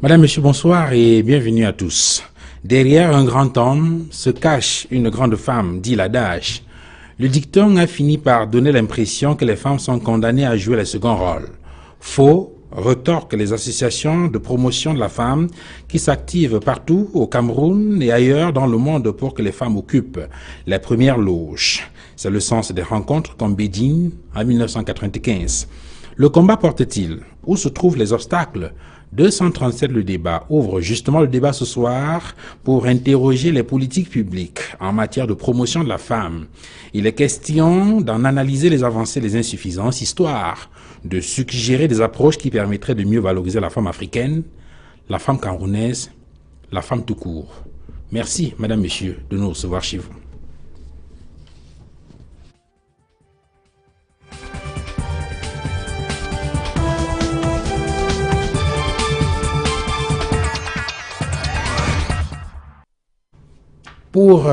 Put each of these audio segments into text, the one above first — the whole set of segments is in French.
Madame, Monsieur, bonsoir et bienvenue à tous. Derrière un grand homme se cache une grande femme, dit l'adage. Le dicton a fini par donner l'impression que les femmes sont condamnées à jouer le second rôle. Faux, retorquent les associations de promotion de la femme qui s'activent partout au Cameroun et ailleurs dans le monde pour que les femmes occupent les premières loges. C'est le sens des rencontres comme Bédine en 1995. Le combat porte-t-il? Où se trouvent les obstacles? 237 le débat ouvre justement le débat ce soir pour interroger les politiques publiques en matière de promotion de la femme. Il est question d'en analyser les avancées et les insuffisances, histoire de suggérer des approches qui permettraient de mieux valoriser la femme africaine, la femme camerounaise, la femme tout court. Merci, Madame, Monsieur, de nous recevoir chez vous. Pour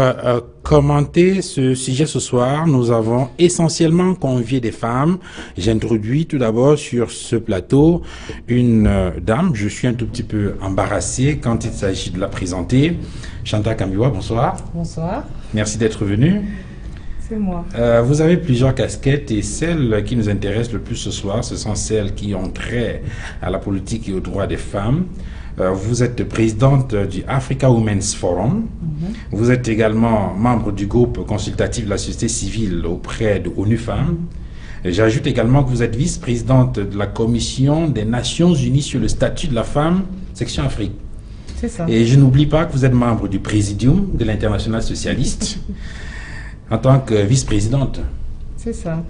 commenter ce sujet ce soir, nous avons essentiellement convié des femmes. J'introduis tout d'abord sur ce plateau une dame. Je suis un tout petit peu embarrassé quand il s'agit de la présenter. Chantal Kambiwa, bonsoir. Bonsoir. Merci d'être venue. C'est moi. Vous avez plusieurs casquettes et celles qui nous intéressent le plus ce soir, ce sont celles qui ont trait à la politique et aux droits des femmes. Vous êtes présidente du Africa Women's Forum. Vous êtes également membre du groupe consultatif de la société civile auprès de ONU Femmes. J'ajoute également que vous êtes vice-présidente de la Commission des Nations Unies sur le statut de la femme, section Afrique. C'est ça. Et je n'oublie pas que vous êtes membre du Présidium de l'Internationale socialiste en tant que vice-présidente. C'est ça.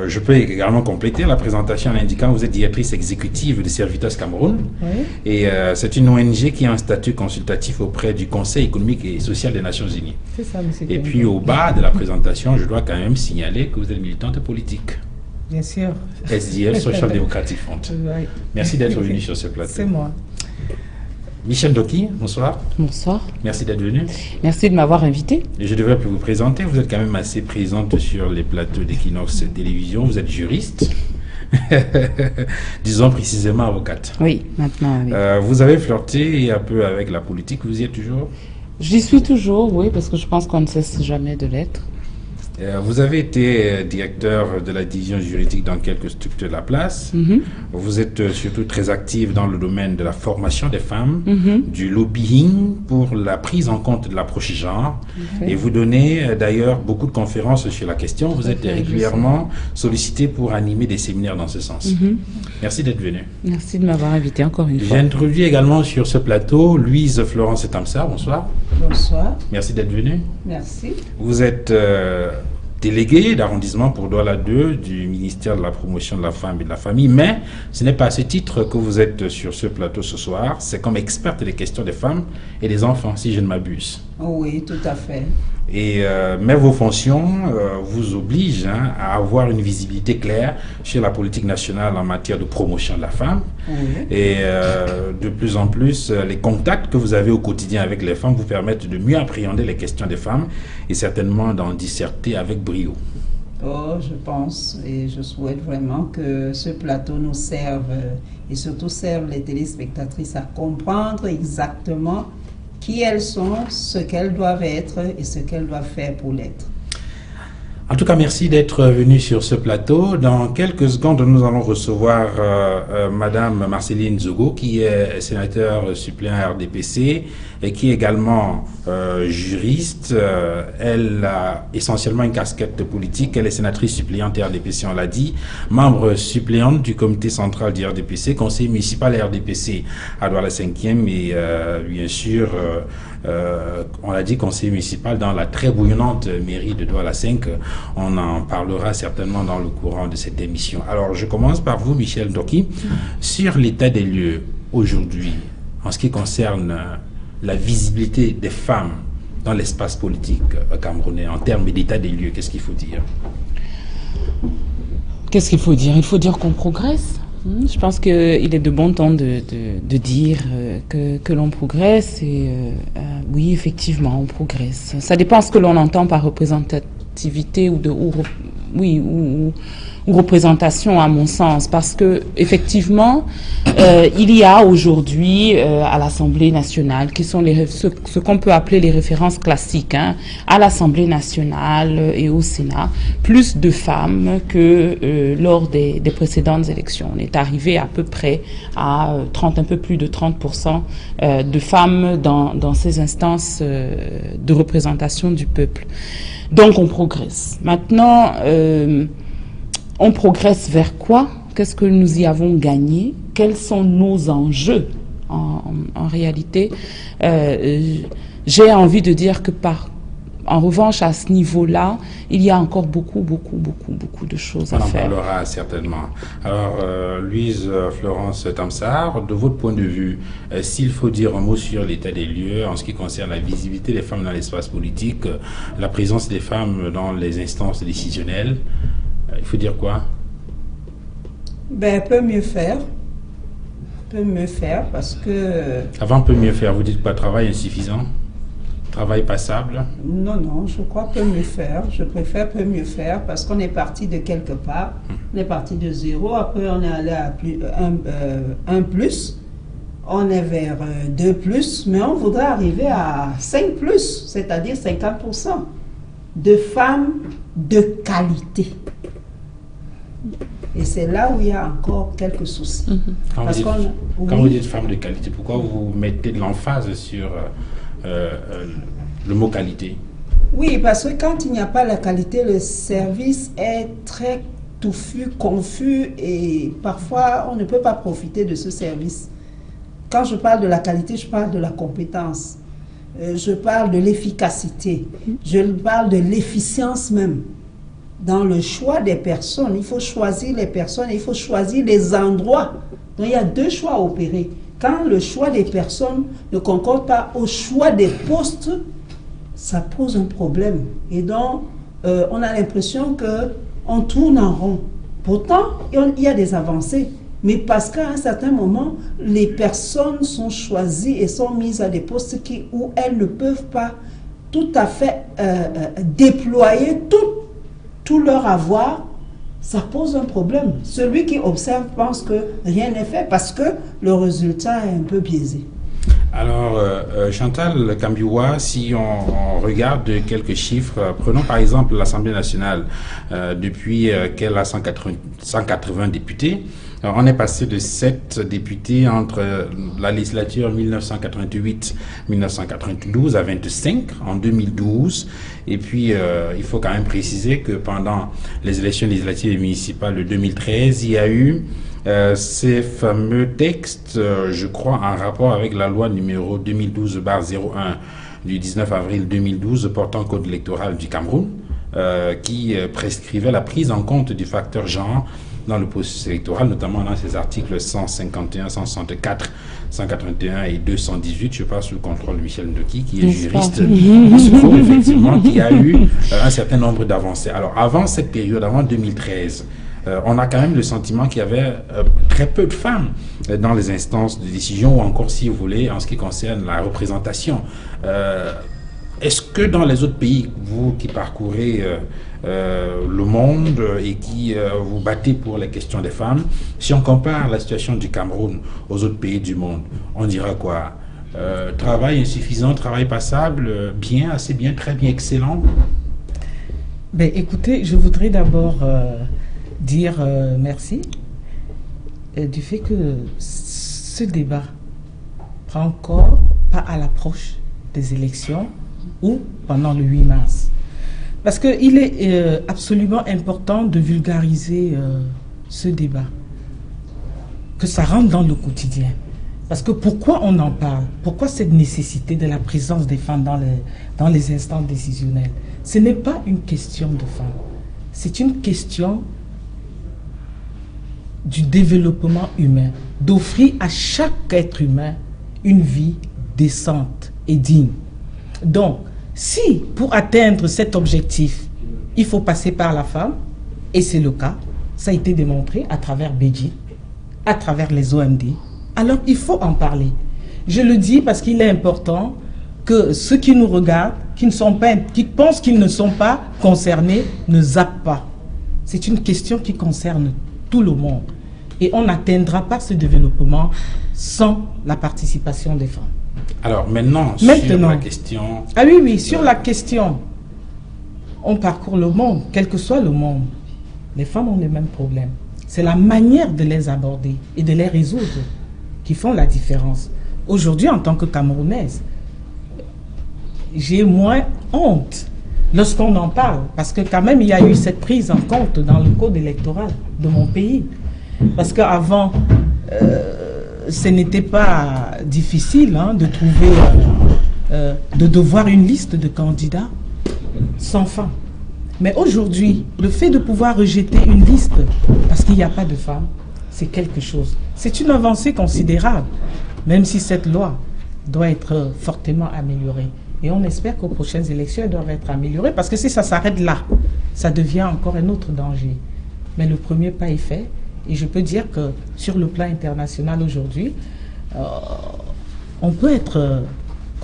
Je peux également compléter la présentation en indiquant que vous êtes directrice exécutive de Servitas Cameroun. Oui. Et c'est une ONG qui a un statut consultatif auprès du Conseil économique et social des Nations Unies. C'est ça, monsieur. Et puis au bas de la présentation, je dois quand même signaler que vous êtes militante politique. Bien sûr. SDF, Social Democratic Front. Oui. Merci d'être venu sur ce plateau. C'est moi. Michel Doki, bonsoir. Bonsoir. Merci d'être venu. Merci de m'avoir invité. Et je devrais plus vous présenter. Vous êtes quand même assez présente sur les plateaux d'Equinox Télévision. Vous êtes juriste. Disons précisément avocate. Oui, maintenant, oui. Vous avez flirté un peu avec la politique. Vous y êtes toujours? J'y suis toujours, oui, parce que je pense qu'on ne cesse jamais de l'être. Vous avez été directeur de la division juridique dans quelques structures de la place. Vous êtes surtout très active dans le domaine de la formation des femmes, du lobbying pour la prise en compte de l'approche genre. Et vous donnez d'ailleurs beaucoup de conférences sur la question. Vous êtes régulièrement sollicité pour animer des séminaires dans ce sens. Merci d'être venu. Merci de m'avoir invité encore une fois. J'introduis également sur ce plateau Louise Florence Tamsar. Bonsoir. Bonsoir. Merci d'être venue. Merci. Vous êtes délégué d'arrondissement pour Douala 2 du ministère de la promotion de la femme et de la famille, mais ce n'est pas à ce titre que vous êtes sur ce plateau ce soir, c'est comme experte des questions des femmes et des enfants, si je ne m'abuse. Oui, tout à fait. Mais vos fonctions vous obligent à avoir une visibilité claire sur la politique nationale en matière de promotion de la femme. Oui. Et de plus en plus, les contacts que vous avez au quotidien avec les femmes vous permettent de mieux appréhender les questions des femmes et certainement d'en disserter avec brio. Oh, je pense et je souhaite vraiment que ce plateau nous serve et surtout serve les téléspectatrices à comprendre exactement qui elles sont, ce qu'elles doivent être et ce qu'elles doivent faire pour l'être. En tout cas, merci d'être venu sur ce plateau. Dans quelques secondes, nous allons recevoir Madame Marceline Zogo, qui est sénateur suppléant à RDPC et qui est également juriste. Elle a essentiellement une casquette politique. Elle est sénatrice suppléante à RDPC, on l'a dit, membre suppléante du comité central du RDPC, conseiller municipal à RDPC à Douala 5e et bien sûr, on l'a dit, conseiller municipal dans la très bouillonnante mairie de Douala 5. On en parlera certainement dans le courant de cette émission. Alors, je commence par vous, Michel Doki, sur l'état des lieux aujourd'hui, en ce qui concerne la visibilité des femmes dans l'espace politique camerounais, en termes d'état des lieux, qu'est-ce qu'il faut dire? Qu'est-ce qu'il faut dire? Il faut dire qu'on progresse. Je pense qu'il est de bon temps de dire que l'on progresse et oui, effectivement, on progresse. Ça dépend ce que l'on entend par représentativité ou oui, ou représentation à mon sens, parce que effectivement il y a aujourd'hui à l'Assemblée nationale qui sont ce qu'on peut appeler les références classiques, hein, à l'Assemblée nationale et au Sénat, plus de femmes que lors des précédentes élections. On est arrivé à peu près à un peu plus de 30% de femmes dans ces instances de représentation du peuple. Donc on progresse. Maintenant, on progresse vers quoi? Qu'est-ce que nous y avons gagné? Quels sont nos enjeux en réalité? J'ai envie de dire que en revanche, à ce niveau-là, il y a encore beaucoup de choses à faire. On en parlera certainement. Alors, Louise Florence Tamsar, de votre point de vue, s'il faut dire un mot sur l'état des lieux en ce qui concerne la visibilité des femmes dans l'espace politique, la présence des femmes dans les instances décisionnelles, il faut dire quoi? Ben, peut mieux faire. Peut mieux faire parce que... Avant, peut mieux faire, vous dites pas travail insuffisant? Travail passable? Non, je crois peut mieux faire. Je préfère peut mieux faire parce qu'on est parti de quelque part. On est parti de 0, après on est allé à un plus. On est vers 2 plus, mais on voudrait arriver à 5 plus, c'est-à-dire 50% de femmes de qualité. Et c'est là où il y a encore quelques soucis. Quand vous dites femmes de qualité, pourquoi vous mettez de l'emphase sur le mot qualité? Oui, parce que quand il n'y a pas la qualité, le service est très touffu, confus et parfois on ne peut pas profiter de ce service. Quand je parle de la qualité, je parle de la compétence. Je parle de l'efficacité. Je parle de l'efficience même. Dans le choix des personnes, il faut choisir les personnes, il faut choisir les endroits. Donc il y a 2 choix à opérer. Quand le choix des personnes ne concorde pas au choix des postes, ça pose un problème. Et donc, on a l'impression qu'on tourne en rond. Pourtant, il y a des avancées. Mais parce qu'à un certain moment, les personnes sont choisies et sont mises à des postes où elles ne peuvent pas tout à fait déployer tout leur avoir, ça pose un problème. Celui qui observe pense que rien n'est fait parce que le résultat est un peu biaisé. Alors, Chantal Kambiwa, si on regarde quelques chiffres, prenons par exemple l'Assemblée nationale, depuis qu'elle a 180 députés, on est passé de 7 députés entre la législature 1988-1992 à 25 en 2012. Et puis, il faut quand même préciser que pendant les élections législatives et municipales de 2013, il y a eu ces fameux textes, je crois, en rapport avec la loi numéro 2012/01 du 19 avril 2012 portant code électoral du Cameroun, qui prescrivait la prise en compte du facteur genre dans le processus électoral, notamment dans ces articles 151, 164, 181 et 218. Je passe sous le contrôle de Michel Ndoki, qui est juriste en secours, effectivement, qui a eu un certain nombre d'avancées. Alors, avant cette période, avant 2013, on a quand même le sentiment qu'il y avait très peu de femmes dans les instances de décision, ou encore, si vous voulez, en ce qui concerne la représentation. Est-ce que dans les autres pays, vous qui parcourez le monde et qui vous battez pour les questions des femmes, si on compare la situation du Cameroun aux autres pays du monde, on dira quoi? Travail insuffisant, travail passable, bien, assez bien, très bien, excellent? Ben, écoutez, je voudrais d'abord dire merci du fait que ce débat prend encore pas à l'approche des élections ou pendant le 8 mars. Parce qu'il est absolument important de vulgariser ce débat, que ça rentre dans le quotidien. Parce que pourquoi on en parle? Pourquoi cette nécessité de la présence des femmes dans les instances décisionnelles? Ce n'est pas une question de femmes, c'est une question du développement humain, d'offrir à chaque être humain une vie décente et digne. Donc, si pour atteindre cet objectif, il faut passer par la femme, et c'est le cas, ça a été démontré à travers Béji, à travers les OMD, alors il faut en parler. Je le dis parce qu'il est important que ceux qui nous regardent, qui pensent qu'ils ne sont pas concernés, ne zappent pas. C'est une question qui concerne tout le monde. Et on n'atteindra pas ce développement sans la participation des femmes. Alors maintenant, sur la question... Ah oui, oui, sur la question, on parcourt le monde, quel que soit le monde. Les femmes ont les mêmes problèmes. C'est la manière de les aborder et de les résoudre qui font la différence. Aujourd'hui, en tant que Camerounaise, j'ai moins honte lorsqu'on en parle, parce que quand même, il y a eu cette prise en compte dans le code électoral de mon pays. Parce qu'avant, ce n'était pas difficile de trouver, de devoir une liste de candidats sans femmes. Mais aujourd'hui, le fait de pouvoir rejeter une liste parce qu'il n'y a pas de femmes, c'est quelque chose. C'est une avancée considérable, même si cette loi doit être fortement améliorée. Et on espère qu'aux prochaines élections, elle doit être améliorée, parce que si ça s'arrête là, ça devient encore un autre danger. Mais le premier pas est fait, et je peux dire que sur le plan international aujourd'hui, on peut être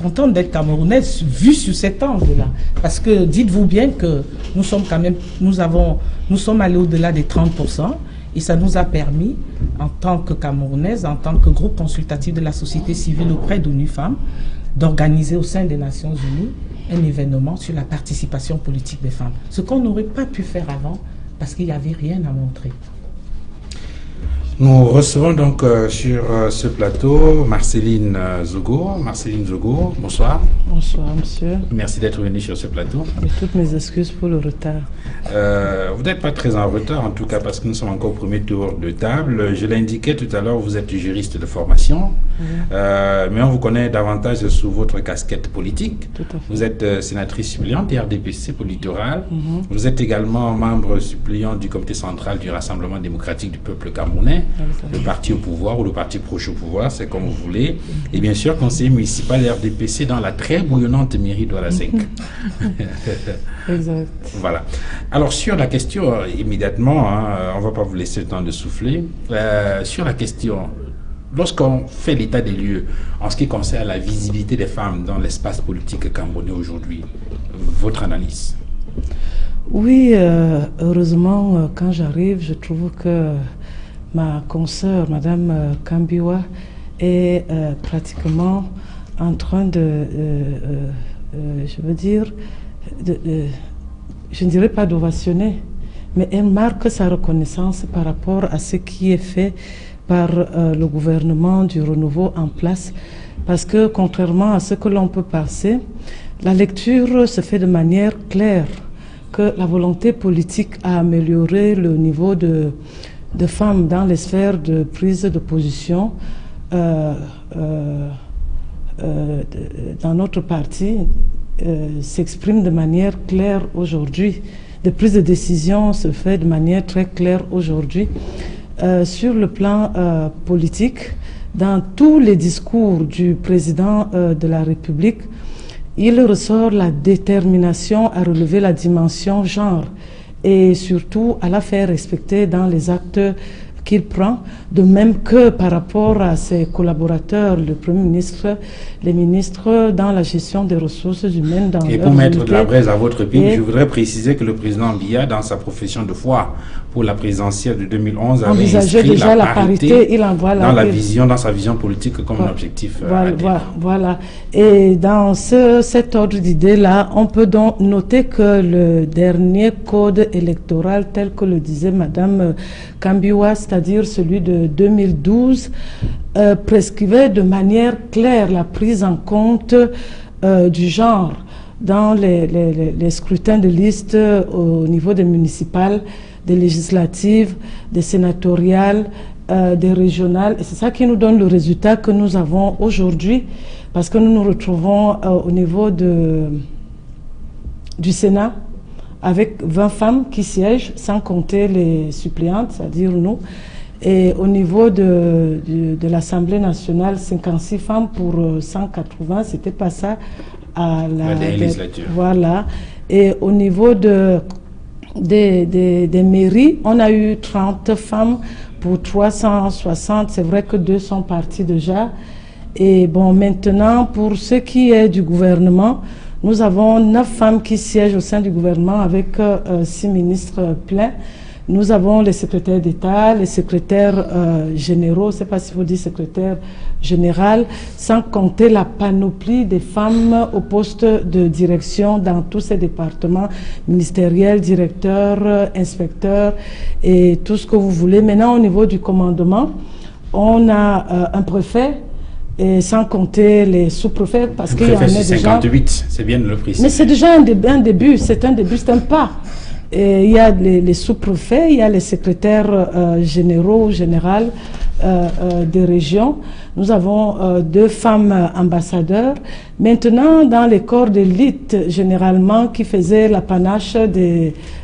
content d'être camerounaise vu sur cet angle-là. Parce que dites-vous bien que nous sommes quand même, nous sommes allés au-delà des 30%, et ça nous a permis, en tant que Camerounaise, en tant que groupe consultatif de la société civile auprès d'ONU Femmes, d'organiser au sein des Nations Unies un événement sur la participation politique des femmes. Ce qu'on n'aurait pas pu faire avant, parce qu'il n'y avait rien à montrer. Nous recevons donc sur ce plateau Marceline Zogo. Marceline Zogo, bonsoir. Bonsoir, monsieur. Merci d'être venu sur ce plateau. Et toutes mes excuses pour le retard. Vous n'êtes pas très en retard, en tout cas, parce que nous sommes encore au premier tour de table. Je l'indiquais tout à l'heure, vous êtes juriste de formation, mais on vous connaît davantage sous votre casquette politique. Tout à fait. Vous êtes sénatrice suppléante et RDPC pour littoral. Vous êtes également membre suppléant du comité central du Rassemblement démocratique du peuple camerounais. Le parti au pouvoir ou le parti proche au pouvoir, c'est comme vous voulez. Et bien sûr, conseiller municipal RDPC dans la très bouillonnante mairie de la 5. Exact. Voilà. Alors, sur la question, immédiatement, on ne va pas vous laisser le temps de souffler. Sur la question, lorsqu'on fait l'état des lieux en ce qui concerne la visibilité des femmes dans l'espace politique camerounais aujourd'hui, votre analyse? Oui, heureusement, quand j'arrive, je trouve que ma consoeur, Madame Kambiwa, est pratiquement en train je veux dire, je ne dirais pas d'ovationner, mais elle marque sa reconnaissance par rapport à ce qui est fait par le gouvernement du renouveau en place, parce que contrairement à ce que l'on peut penser, la lecture se fait de manière claire, que la volonté politique a amélioré le niveau de femmes dans les sphères de prise de position dans notre parti s'exprime de manière claire aujourd'hui. La prise de décision se fait de manière très claire aujourd'hui. Sur le plan politique, dans tous les discours du président de la République, il ressort la détermination à relever la dimension genre et surtout à la faire respecter dans les actes qu'il prend, de même que par rapport à ses collaborateurs, le Premier ministre, les ministres dans la gestion des ressources humaines. Et pour mettre de la braise à votre pipe, je voudrais préciser que le président Biya, dans sa profession de foi pour la présidentielle de 2011, avait envisageait inscrit déjà la parité, il envoie dans sa vision politique comme un objectif. Voilà. Et dans cet ordre d'idées-là, on peut donc noter que le dernier code électoral, tel que le disait Madame Kambiwa, c'est-à-dire celui de 2012, prescrivait de manière claire la prise en compte du genre dans les scrutins de liste au niveau des municipales, des législatives, des sénatoriales, des régionales. Et c'est ça qui nous donne le résultat que nous avons aujourd'hui, parce que nous nous retrouvons au niveau du Sénat avec 20 femmes qui siègent, sans compter les suppléantes, c'est-à-dire nous. Et au niveau de l'Assemblée nationale, 56 femmes pour 180, c'était pas ça à la législature. Voilà. Et au niveau des mairies, on a eu 30 femmes pour 360. C'est vrai que 2 sont parties déjà. Et bon, maintenant, pour ce qui est du gouvernement, nous avons 9 femmes qui siègent au sein du gouvernement avec 6 ministres pleins. Nous avons les secrétaires d'État, les secrétaires généraux, je ne sais pas s'il faut dire secrétaire général, sans compter la panoplie des femmes au poste de direction dans tous ces départements ministériels, directeurs, inspecteurs et tout ce que vous voulez. Maintenant, au niveau du commandement, on a un préfet, et sans compter les sous-préfets, parce qu'il y en a déjà... 58, c'est bien de le préciser. Mais c'est déjà un début, c'est un pas. Et il y a les sous-préfets, il y a les secrétaires généraux, générales des régions. Nous avons 2 femmes ambassadeurs. Maintenant, dans les corps d'élite, généralement, qui faisaient l'apanage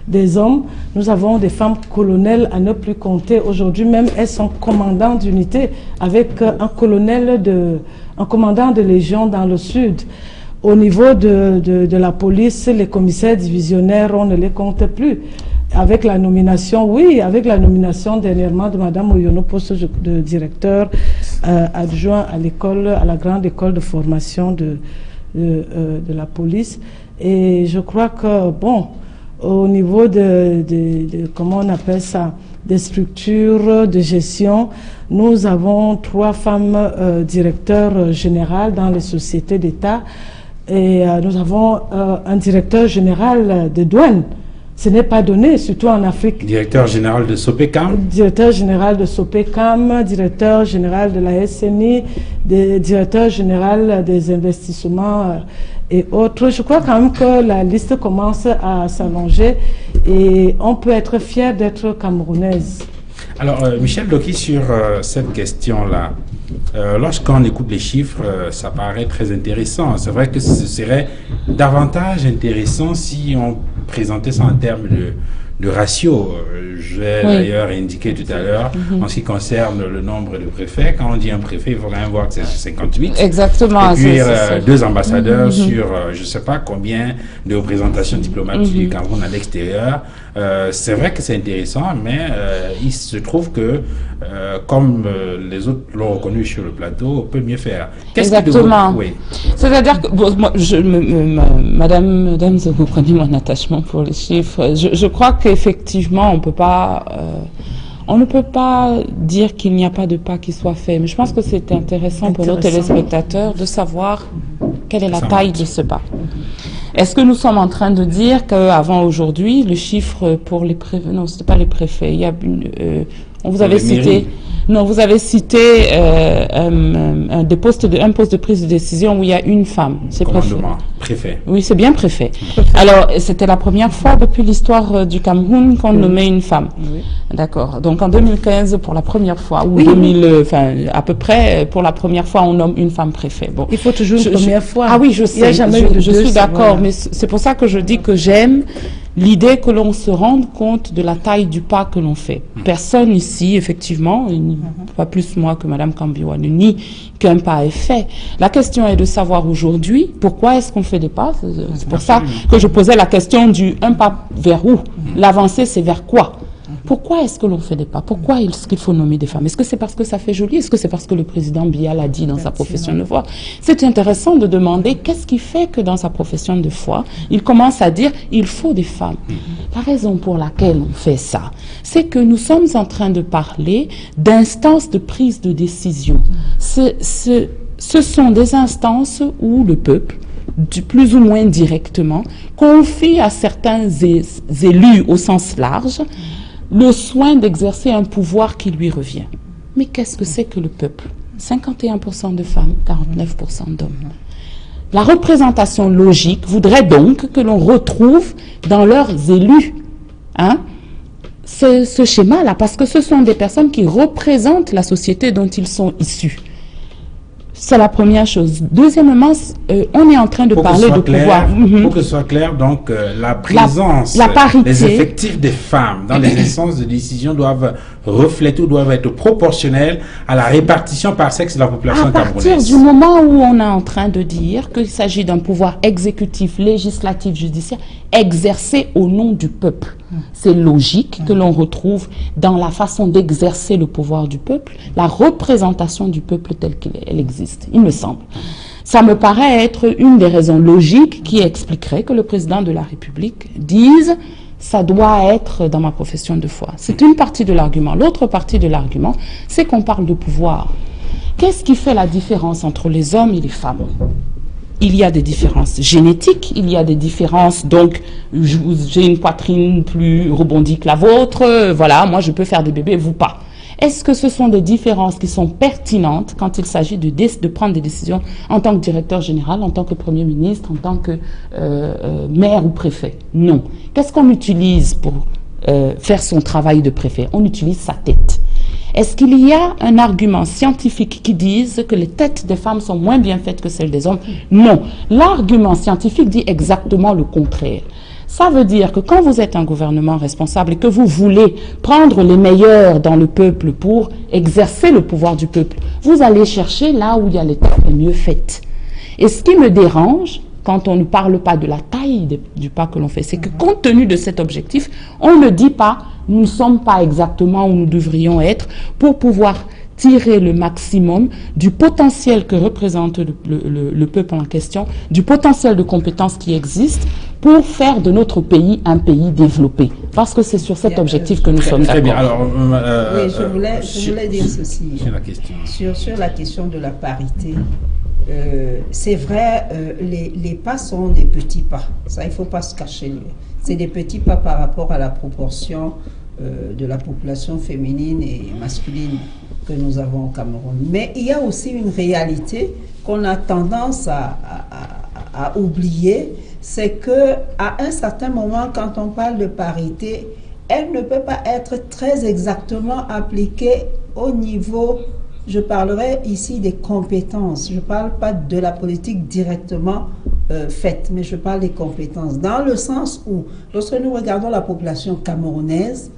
des hommes, nous avons des femmes colonels à ne plus compter. Aujourd'hui même, elles sont commandantes d'unité avec un commandant de légion dans le sud. Au niveau de la police, les commissaires divisionnaires, on ne les compte plus. Avec la nomination, oui, avec la nomination dernièrement de Mme Oyono, poste de directeur adjoint à l'école, à la grande école de formation de la police. Et je crois que, bon, au niveau comment on appelle ça, des structures de gestion, nous avons 3 femmes directeurs générales dans les sociétés d'État. Et nous avons un directeur général de douane. Ce n'est pas donné, surtout en Afrique. Directeur général de Sopecam. Directeur général de Sopecam, directeur général de la SNI, directeur général des investissements et autres. Je crois quand même que la liste commence à s'allonger et on peut être fier d'être camerounaise. Alors, Michel Doki, sur cette question-là, lorsqu'on écoute les chiffres, ça paraît très intéressant. C'est vrai que ce serait davantage intéressant si on présentait ça en termes de ratio. Je vais d'ailleurs indiquer tout à l'heure, en ce qui concerne le nombre de préfets. Quand on dit un préfet, il faut quand même voir que c'est 58. Exactement. Et puis 2 ambassadeurs sur je ne sais pas combien de représentations diplomatiques du Cameroun à l'extérieur. C'est vrai que c'est intéressant, mais il se trouve que, comme les autres l'ont reconnu sur le plateau, on peut mieux faire. Exactement. Oui. C'est-à-dire que, bon, moi, Madame, vous prenez mon attachement pour les chiffres. Je crois qu'effectivement, on ne peut pas dire qu'il n'y a pas de pas qui soit fait. Mais je pense que c'est intéressant pour nos téléspectateurs de savoir quelle est la taille de ce pas. Est-ce que nous sommes en train de dire qu'avant aujourd'hui, le chiffre pour les préfets, non, c'était pas les préfets, il y a on vous avait cité, non, vous avez cité un poste de prise de décision où il y a une femme. C'est préfet. Oui, c'est bien préfet. Alors, c'était la première fois depuis l'histoire du Cameroun qu'on nommait une femme. Oui. D'accord. Donc, en 2015, pour la première fois, ou à peu près, pour la première fois, on nomme une femme préfet. Bon. Il faut toujours une première fois. Ah oui, je sais. Je suis d'accord, mais c'est pour ça que je dis que j'aime l'idée que l'on se rende compte de la taille du pas que l'on fait. Personne ici, effectivement, pas plus moi que Mme Kambiwa, ne nie qu'un pas est fait. La question est de savoir aujourd'hui pourquoi est-ce qu'on fait des pas. C'est pour ça que je posais la question du un pas vers où. L'avancée, c'est vers quoi? Pourquoi est-ce que l'on fait des pas? Pourquoi est-ce qu'il faut nommer des femmes? Est-ce que c'est parce que ça fait joli? Est-ce que c'est parce que le président Biya l'a dit dans sa profession de foi? C'est intéressant de demander qu'est-ce qui fait que dans sa profession de foi, il commence à dire il faut des femmes. La raison pour laquelle on fait ça, c'est que nous sommes en train de parler d'instances de prise de décision. Ce sont des instances où le peuple, plus ou moins directement, confie à certains élus au sens large le soin d'exercer un pouvoir qui lui revient. Mais qu'est-ce que c'est que le peuple? 51% de femmes, 49% d'hommes. La représentation logique voudrait donc que l'on retrouve dans leurs élus ce schéma-là, parce que ce sont des personnes qui représentent la société dont ils sont issus. C'est la première chose. Deuxièmement, on est en train de parler de pouvoir. Pour que ce soit clair, donc la présence, la parité, les effectifs des femmes dans les instances de décision doivent refléter ou doivent être proportionnels à la répartition par sexe de la population camerounaise. À partir du moment où on est en train de dire qu'il s'agit d'un pouvoir exécutif, législatif, judiciaire, exercé au nom du peuple, c'est logique que l'on retrouve dans la façon d'exercer le pouvoir du peuple, la représentation du peuple telle qu'elle existe, il me semble. Ça me paraît être une des raisons logiques qui expliquerait que le président de la République dise ça doit être dans ma profession de foi. C'est une partie de l'argument. L'autre partie de l'argument, c'est qu'on parle de pouvoir. Qu'est-ce qui fait la différence entre les hommes et les femmes? Il y a des différences génétiques, il y a des différences, donc j'ai une poitrine plus rebondie que la vôtre, voilà, moi je peux faire des bébés, vous pas. Est-ce que ce sont des différences qui sont pertinentes quand il s'agit de prendre des décisions en tant que directeur général, en tant que Premier ministre, en tant que maire ou préfet? Non. Qu'est-ce qu'on utilise pour faire son travail de préfet? On utilise sa tête. Est-ce qu'il y a un argument scientifique qui dise que les têtes des femmes sont moins bien faites que celles des hommes? Non. L'argument scientifique dit exactement le contraire. Ça veut dire que quand vous êtes un gouvernement responsable et que vous voulez prendre les meilleurs dans le peuple pour exercer le pouvoir du peuple, vous allez chercher là où il y a les têtes les mieux faites. Et ce qui me dérange, quand on ne parle pas de la taille du pas que l'on fait, c'est que compte tenu de cet objectif, on ne dit pas nous ne sommes pas exactement où nous devrions être pour pouvoir tirer le maximum du potentiel que représente le peuple en question, du potentiel de compétences qui existe pour faire de notre pays un pays développé. Parce que c'est sur cet objectif que nous sommes d'accord. Très bien. Alors, oui, je voulais dire ceci. Sur la question de la parité. C'est vrai, les pas sont des petits pas. Ça, il ne faut pas se cacher. C'est des petits pas par rapport à la proportion de la population féminine et masculine que nous avons au Cameroun. Mais il y a aussi une réalité qu'on a tendance à oublier, c'est que à un certain moment, quand on parle de parité, elle ne peut pas être très exactement appliquée au niveau, je parlerai ici des compétences, je ne parle pas de la politique directement faite, mais je parle des compétences, dans le sens où, lorsque nous regardons la population camerounaise,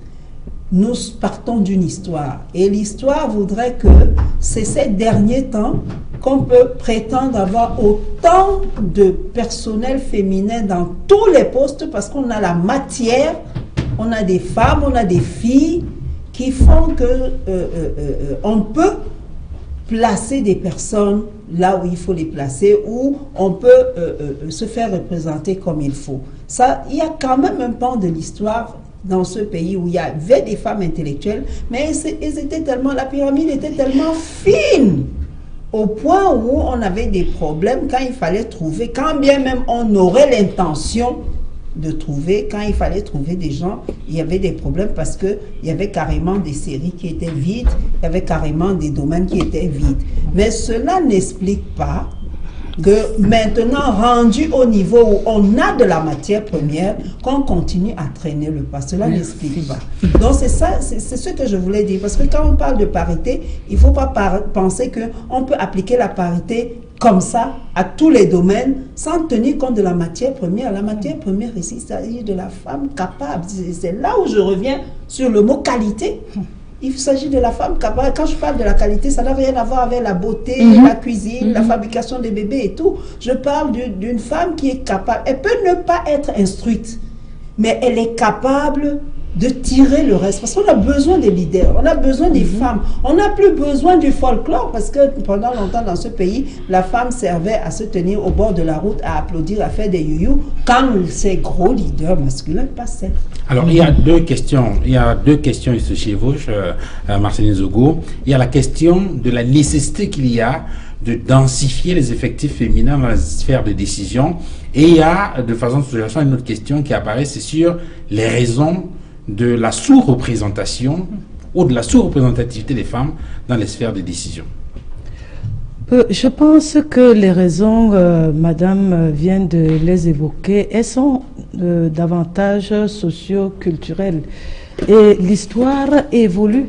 nous partons d'une histoire. Et l'histoire voudrait que c'est ces derniers temps qu'on peut prétendre avoir autant de personnel féminin dans tous les postes parce qu'on a la matière, on a des femmes, on a des filles qui font que on peut placer des personnes là où il faut les placer, où on peut se faire représenter comme il faut. Ça, il y a quand même un pan de l'histoire dans ce pays où il y avait des femmes intellectuelles, mais la pyramide était tellement fine au point où on avait des problèmes quand il fallait trouver, quand bien même on aurait l'intention de trouver, quand il fallait trouver des gens, il y avait des problèmes parce qu'il y avait carrément des séries qui étaient vides, il y avait carrément des domaines qui étaient vides. Mais cela n'explique pas que maintenant, rendu au niveau où on a de la matière première, qu'on continue à traîner le pas. Cela n'explique pas. Donc c'est ça, c'est ce que je voulais dire. Parce que quand on parle de parité, il ne faut pas penser qu'on peut appliquer la parité comme ça à tous les domaines sans tenir compte de la matière première. La matière première ici, il s'agit de la femme capable. C'est là où je reviens sur le mot qualité. Il s'agit de la femme capable. Quand je parle de la qualité, ça n'a rien à voir avec la beauté, la cuisine, la fabrication des bébés et tout. Je parle d'une femme qui est capable. Elle peut ne pas être instruite, mais elle est capable de tirer le reste. Parce qu'on a besoin des leaders, on a besoin des femmes. On n'a plus besoin du folklore parce que pendant longtemps dans ce pays, la femme servait à se tenir au bord de la route, à applaudir, à faire des youyou quand ces gros leaders masculins passaient. Alors, il y a deux questions. Il y a deux questions qui se chevauchent, Marceline Zogo. Il y a la question de la nécessité qu'il y a de densifier les effectifs féminins dans la sphère de décision. Et il y a, de façon sous-jacente, une autre question qui apparaît, c'est sur les raisons de la sous-représentation ou de la sous-représentativité des femmes dans les sphères de décision. Je pense que les raisons, Madame vient de les évoquer, elles sont davantage socio-culturelles. Et l'histoire évolue.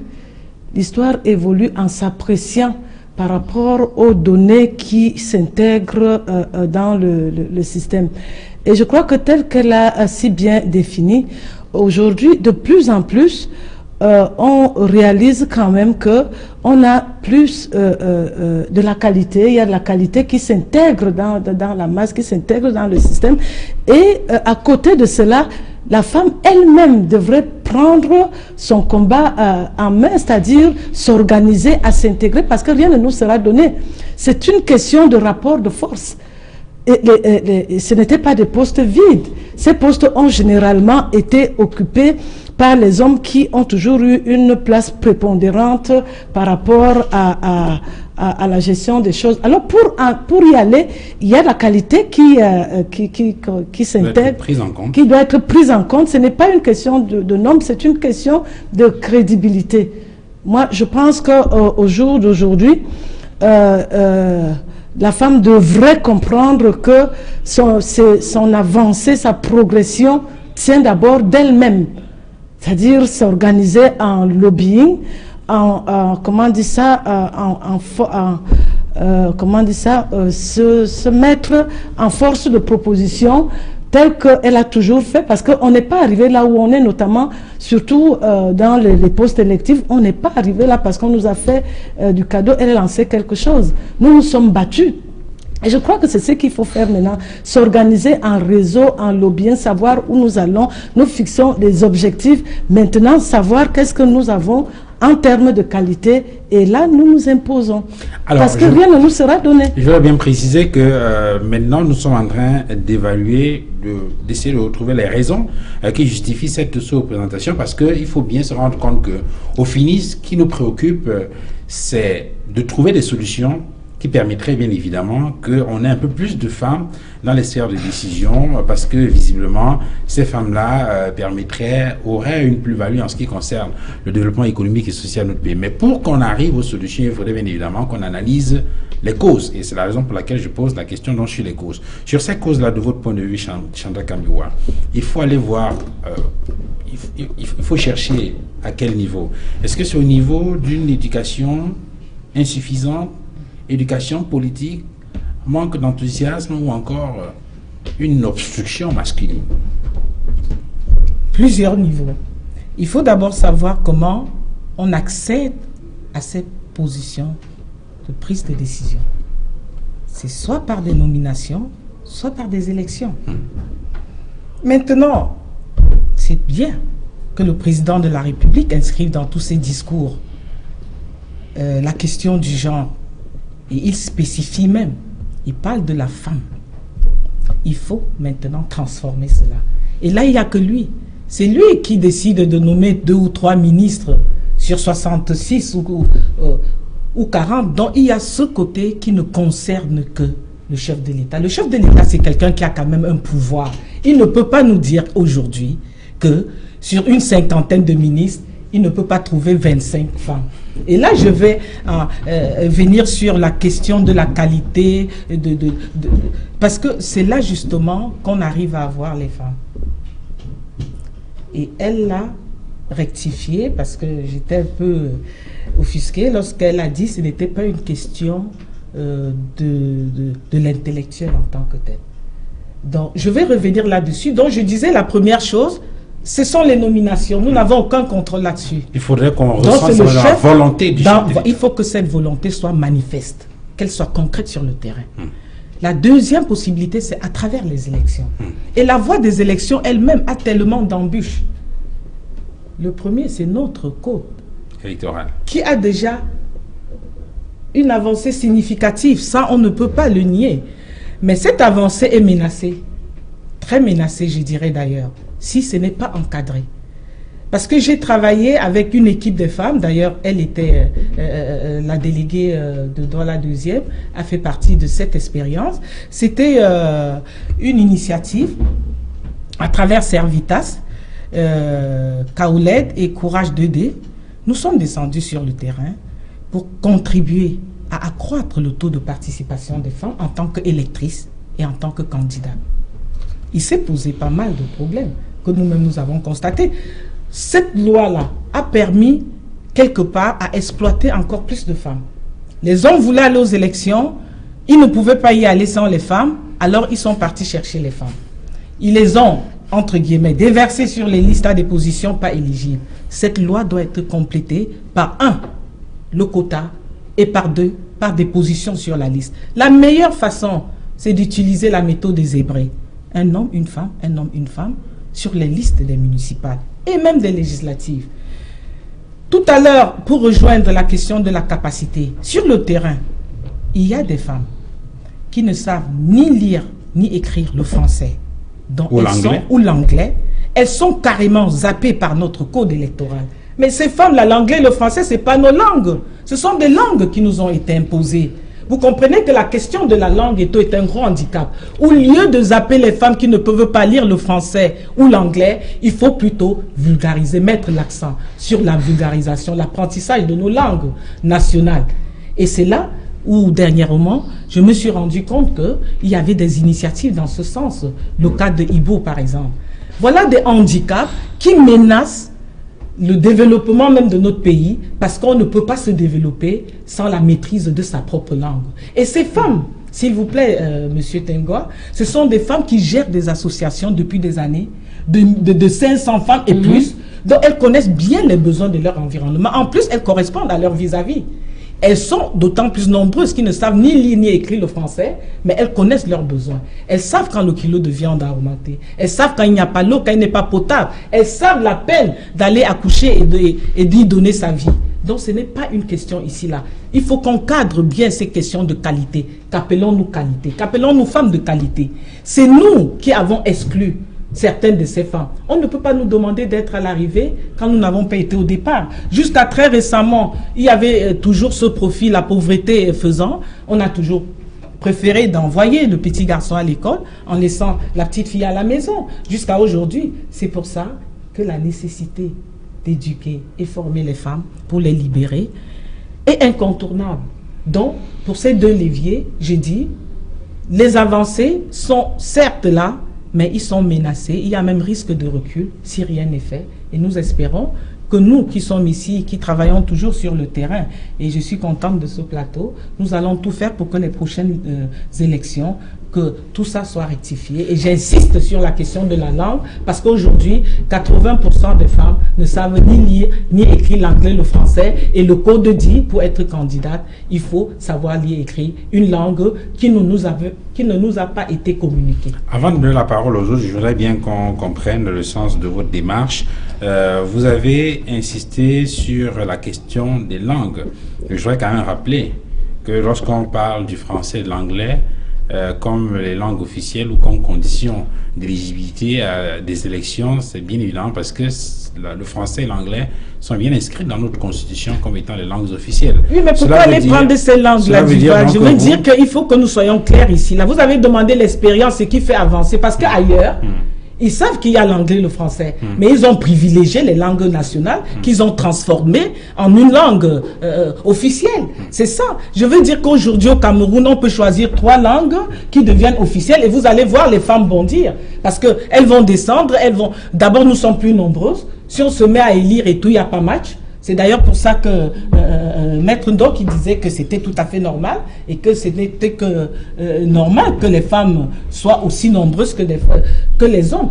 L'histoire évolue en s'appréciant par rapport aux données qui s'intègrent dans le système. Et je crois que tel qu'elle a si bien défini, aujourd'hui, de plus en plus, on réalise quand même que on a plus de la qualité. Il y a de la qualité qui s'intègre dans la masse, qui s'intègre dans le système. Et à côté de cela, la femme elle-même devrait prendre son combat en main, c'est-à-dire s'organiser, à s'intégrer, parce que rien ne nous sera donné. C'est une question de rapport de force. Et ce n'étaient pas des postes vides. ces postes ont généralement été occupés par les hommes qui ont toujours eu une place prépondérante par rapport à la gestion des choses. Alors pour y aller, il y a la qualité qui s'intègre, qui doit être prise en compte. Ce n'est pas une question de nombre, c'est une question de crédibilité. Moi, je pense qu'au jour d'aujourd'hui, la femme devrait comprendre que son avancée, sa progression tient d'abord d'elle-même. C'est-à-dire s'organiser en lobbying, comment on dit ça, se mettre en force de proposition telle qu'elle a toujours fait, parce qu'on n'est pas arrivé là où on est, notamment, surtout dans les postes électifs, on n'est pas arrivé là parce qu'on nous a fait du cadeau, elle a lancé quelque chose. Nous nous sommes battus. Et je crois que c'est ce qu'il faut faire maintenant, s'organiser en réseau, en lobbying, savoir où nous allons, nous fixons des objectifs, maintenant savoir qu'est-ce que nous avons en termes de qualité, et là nous nous imposons. Alors, parce que rien ne nous sera donné. Je veux bien préciser que maintenant nous sommes en train d'évaluer, d'essayer de retrouver les raisons qui justifient cette sous-représentation, parce qu'il faut bien se rendre compte qu'au fini, ce qui nous préoccupe, c'est de trouver des solutions qui permettrait bien évidemment qu'on ait un peu plus de femmes dans les sphères de décision, parce que visiblement ces femmes-là auraient une plus-value en ce qui concerne le développement économique et social de notre pays. Mais pour qu'on arrive aux solutions, il faudrait bien évidemment qu'on analyse les causes, et c'est la raison pour laquelle je pose la question donc sur les causes. Sur ces causes-là, de votre point de vue, Chandra Kambiwa, il faut aller voir, il faut chercher à quel niveau. Est-ce que c'est au niveau d'une éducation insuffisante, éducation politique, manque d'enthousiasme ou encore une obstruction masculine? Plusieurs niveaux. Il faut d'abord savoir comment on accède à ces positions de prise de décision. C'est soit par des nominations, soit par des élections. Maintenant, c'est bien que le président de la République inscrive dans tous ses discours la question du genre. Et il spécifie même, il parle de la femme. Il faut maintenant transformer cela. Et là, il n'y a que lui. C'est lui qui décide de nommer 2 ou 3 ministres sur 66 ou 40. Donc, il y a ce côté qui ne concerne que le chef de l'État. Le chef de l'État, c'est quelqu'un qui a quand même un pouvoir. Il ne peut pas nous dire aujourd'hui que sur une 50aine de ministres, il ne peut pas trouver 25 femmes. Et là, je vais venir sur la question de la qualité, parce que c'est là justement qu'on arrive à avoir les femmes. Et elle l'a rectifié, parce que j'étais un peu offusquée lorsqu'elle a dit que ce n'était pas une question de l'intellectuel en tant que tel. Donc, je vais revenir là-dessus. Donc, je disais la première chose, ce sont les nominations. Nous n'avons aucun contrôle là-dessus. Il faudrait qu'on ressente la volonté du chef. Il faut que cette volonté soit manifeste, qu'elle soit concrète sur le terrain. La deuxième possibilité, c'est à travers les élections. Et la voie des élections elle-même a tellement d'embûches. Le premier, c'est notre code électoral, qui a déjà une avancée significative. Ça, on ne peut pas le nier. Mais cette avancée est menacée. Très menacée, je dirais d'ailleurs, si ce n'est pas encadré. Parce que j'ai travaillé avec une équipe de femmes, d'ailleurs elle était la déléguée de Douala 2e, a fait partie de cette expérience. C'était une initiative à travers Servitas, Kaouled et Courage 2D. Nous sommes descendus sur le terrain pour contribuer à accroître le taux de participation des femmes en tant qu'électrices et en tant que candidates. Il s'est posé pas mal de problèmes que nous-mêmes nous avons constatés. Cette loi-là a permis, quelque part, à exploiter encore plus de femmes. Les hommes voulaient aller aux élections, ils ne pouvaient pas y aller sans les femmes, alors ils sont partis chercher les femmes. Ils les ont, entre guillemets, déversées sur les listes à des positions pas éligibles. Cette loi doit être complétée par 1, le quota, et par 2, par des positions sur la liste. La meilleure façon, c'est d'utiliser la méthode des zébrés. Un homme, une femme, un homme, une femme, sur les listes des municipales et même des législatives. Tout à l'heure, pour rejoindre la question de la capacité, sur le terrain, il y a des femmes qui ne savent ni lire ni écrire le français. ou l'anglais, elles sont carrément zappées par notre code électoral. Mais ces femmes, l'anglais et le français, ce n'est pas nos langues. Ce sont des langues qui nous ont été imposées. Vous comprenez que la question de la langue est un gros handicap. Au lieu de zapper les femmes qui ne peuvent pas lire le français ou l'anglais, il faut plutôt vulgariser, mettre l'accent sur la vulgarisation, l'apprentissage de nos langues nationales. Et c'est là où, dernièrement, je me suis rendu compte qu'il y avait des initiatives dans ce sens. Le cas de Ibo, par exemple. Voilà des handicaps qui menacent le développement même de notre pays, parce qu'on ne peut pas se développer sans la maîtrise de sa propre langue. Et ces femmes, s'il vous plaît, Monsieur Tengoa, ce sont des femmes qui gèrent des associations depuis des années, de 500 femmes et plus, dont elles connaissent bien les besoins de leur environnement. En plus, elles correspondent à leur vis-à-vis. Elles sont d'autant plus nombreuses qu'ils ne savent ni lire ni écrire le français, mais elles connaissent leurs besoins. Elles savent quand le kilo de viande a augmenté. Elles savent quand il n'y a pas l'eau, quand il n'est pas potable. Elles savent la peine d'aller accoucher et d'y donner sa vie. Donc ce n'est pas une question ici là. Il faut qu'on cadre bien ces questions de qualité. Qu'appelons-nous qualité? Qu'appelons-nous femmes de qualité? C'est nous qui avons exclu certaines de ces femmes. On ne peut pas nous demander d'être à l'arrivée quand nous n'avons pas été au départ. Jusqu'à très récemment, il y avait toujours ce profil, la pauvreté faisant. On a toujours préféré d'envoyer le petit garçon à l'école en laissant la petite fille à la maison. Jusqu'à aujourd'hui, c'est pour ça que la nécessité d'éduquer et former les femmes pour les libérer est incontournable. Donc, pour ces deux leviers, j'ai dit, les avancées sont certes là, mais ils sont menacés. Il y a même risque de recul si rien n'est fait. Et nous espérons que nous qui sommes ici, qui travaillons toujours sur le terrain, et je suis contente de ce plateau, nous allons tout faire pour que les prochaines élections, que tout ça soit rectifié. Et j'insiste sur la question de la langue, parce qu'aujourd'hui, 80% des femmes ne savent ni lire, ni écrire l'anglais, le français, et le code dit, pour être candidate, il faut savoir lire et écrire une langue qui ne nous a pas été communiquée. Avant de donner la parole aux autres, je voudrais bien qu'on comprenne le sens de votre démarche. Vous avez insisté sur la question des langues. Je voudrais quand même rappeler que lorsqu'on parle du français et de l'anglais, comme les langues officielles ou comme condition d'éligibilité à des élections, c'est bien évident parce que le français et l'anglais sont bien inscrits dans notre constitution comme étant les langues officielles. Oui, mais pourquoi aller prendre ces langues-là? Je veux dire qu'il faut que nous soyons clairs ici. Là, vous avez demandé l'expérience, ce qui fait avancer, parce qu'ailleurs, ils savent qu'il y a l'anglais et le français, mais ils ont privilégié les langues nationales qu'ils ont transformées en une langue officielle. C'est ça. Je veux dire qu'aujourd'hui au Cameroun, on peut choisir 3 langues qui deviennent officielles et vous allez voir les femmes bondir. Parce qu'elles vont descendre, d'abord nous sommes plus nombreuses. Si on se met à élire et tout, il n'y a pas match. C'est d'ailleurs pour ça que Maître Ndo qui disait que c'était tout à fait normal et que ce n'était que normal que les femmes soient aussi nombreuses que les hommes.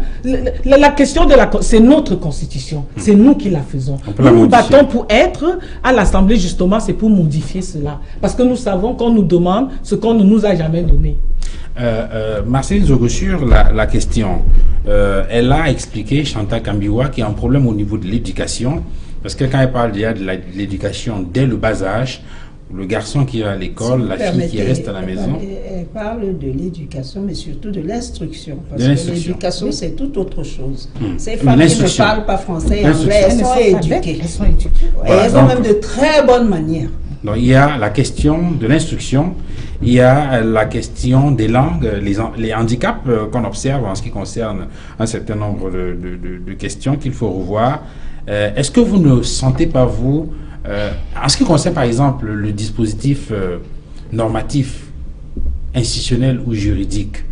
La question de c'est notre constitution, c'est nous qui la faisons. Nous nous battons pour être à l'Assemblée justement, c'est pour modifier cela. Parce que nous savons qu'on nous demande ce qu'on ne nous a jamais donné. Marcel Zogo, sur la question, elle a expliqué, Chantal Kambiwa, qu'il y a un problème au niveau de l'éducation. Parce que quand elle parle déjà de l'éducation dès le bas âge, le garçon qui va à l'école, la fille qui reste à la maison. Elle parle de l'éducation, mais surtout de l'instruction. Parce que l'éducation, c'est tout autre chose. Ces femmes qui ne parlent pas français et anglais, elles sont éduquées. Elles sont éduquées. Voilà, elles ont même de très bonnes manières. Donc il y a la question de l'instruction, il y a la question des langues, les handicaps qu'on observe en ce qui concerne un certain nombre de questions qu'il faut revoir. Est-ce que vous ne sentez pas, vous, en ce qui concerne par exemple le dispositif normatif, institutionnel ou juridique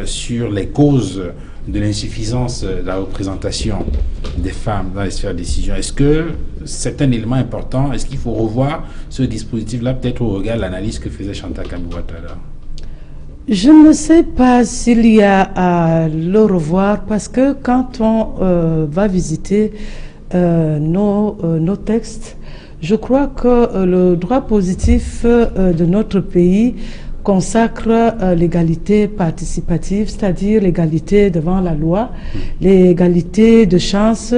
sur les causes de l'insuffisance de la représentation des femmes dans les sphères de décision, est-ce que c'est un élément important? Est-ce qu'il faut revoir ce dispositif-là, peut-être au regard de l'analyse que faisait Chantal Kambiwa tout à l'heure? Je ne sais pas s'il y a à le revoir parce que quand on va visiter nos textes, je crois que le droit positif de notre pays consacre l'égalité participative, c'est-à-dire l'égalité devant la loi, l'égalité de chance,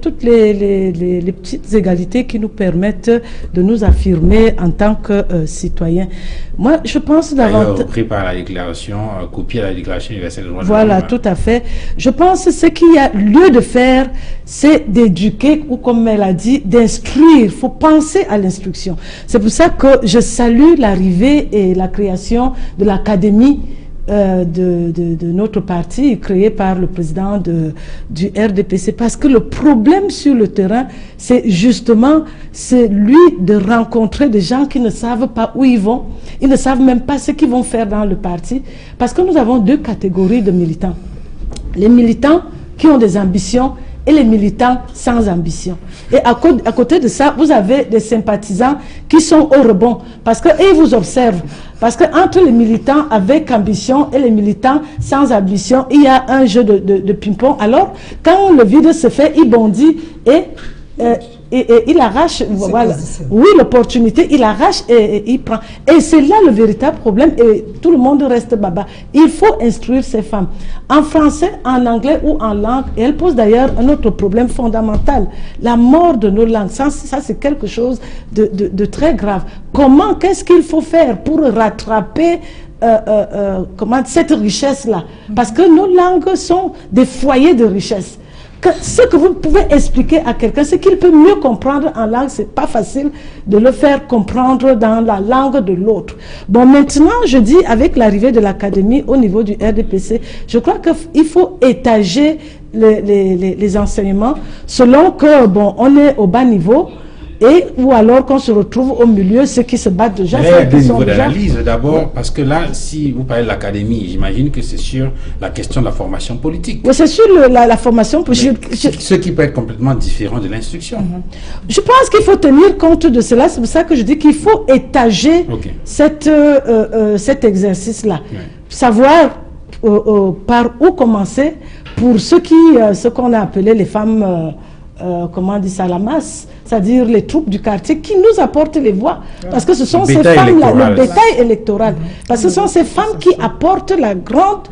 toutes les petites égalités qui nous permettent de nous affirmer en tant que citoyens. Moi, je pense davantage... Repris par la déclaration, copié à la déclaration universelle des droits de l'homme. Voilà, tout à fait. Je pense que ce qu'il y a lieu de faire, c'est d'éduquer, ou comme elle a dit, d'instruire. Il faut penser à l'instruction. C'est pour ça que je salue l'arrivée et la création de l'académie de notre parti, créée par le président du RDPC, parce que le problème sur le terrain, c'est justement celui de rencontrer des gens qui ne savent pas où ils vont, ils ne savent même pas ce qu'ils vont faire dans le parti, parce que nous avons deux catégories de militants. Les militants qui ont des ambitions et les militants sans ambition. Et à côté de ça, vous avez des sympathisants qui sont au rebond, parce qu'ils vous observent. Parce qu'entre les militants avec ambition et les militants sans ambition, il y a un jeu de ping-pong. Alors, quand le vide se fait, il bondit et il arrache, voilà, oui, l'opportunité, il arrache et il prend. Et c'est là le véritable problème, et tout le monde reste baba. Il faut instruire ces femmes en français, en anglais ou en langue, et elle pose d'ailleurs un autre problème fondamental, la mort de nos langues. Ça c'est quelque chose de très grave. Comment, qu'est-ce qu'il faut faire pour rattraper cette richesse-là? Parce que nos langues sont des foyers de richesse. Ce que vous pouvez expliquer à quelqu'un, c'est qu'il peut mieux comprendre en langue, c'est pas facile de le faire comprendre dans la langue de l'autre. Bon, maintenant, je dis, avec l'arrivée de l'académie au niveau du RDPC, je crois qu'il faut étager les enseignements selon que, bon, on est au bas niveau, ou alors qu'on se retrouve au milieu, ceux qui se battent déjà. Il y a deux niveaux d'analyse d'abord, parce que là, si vous parlez de l'académie, j'imagine que c'est sur la question de la formation politique. Oui, c'est sur la formation politique. Ce qui peut être complètement différent de l'instruction. Je pense qu'il faut tenir compte de cela, c'est pour ça que je dis qu'il faut étager cet exercice-là. Savoir par où commencer pour ce qu'on a appelé les femmes... comment on dit ça, la masse, c'est-à-dire les troupes du quartier qui nous apportent les voix. Parce que ce sont ces femmes-là, le bétail électoral. Parce que ce sont ces femmes qui apportent la grande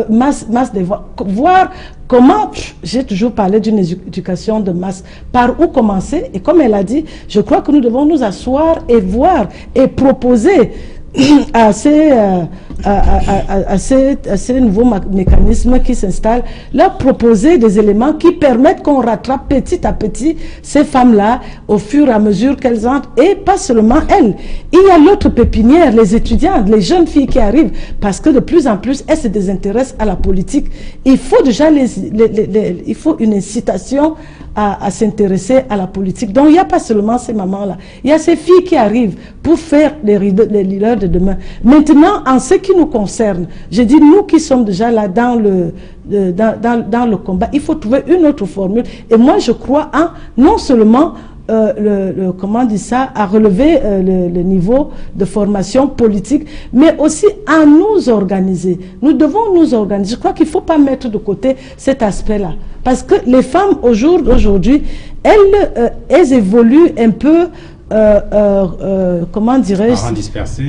masse des voix. Voir comment, j'ai toujours parlé d'une éducation de masse, par où commencer. Et comme elle a dit, je crois que nous devons nous asseoir et voir et proposer à ces nouveaux mécanismes qui s'installent, leur proposer des éléments qui permettent qu'on rattrape petit à petit ces femmes-là au fur et à mesure qu'elles entrent, et pas seulement elles. Il y a l'autre pépinière, les étudiantes, les jeunes filles qui arrivent, parce que de plus en plus, elles se désintéressent à la politique. Il faut déjà il faut une incitation à s'intéresser à la politique. Donc, il n'y a pas seulement ces mamans-là. Il y a ces filles qui arrivent pour faire les leaders de demain. Maintenant, en ce qui nous concerne, je dis nous qui sommes déjà là dans le combat, il faut trouver une autre formule. Et moi, je crois non seulement comment on dit ça, à relever le niveau de formation politique, mais aussi à nous organiser. Nous devons nous organiser. Je crois qu'il ne faut pas mettre de côté cet aspect-là. Parce que les femmes, aujourd'hui, elles évoluent un peu, comment dirais-je,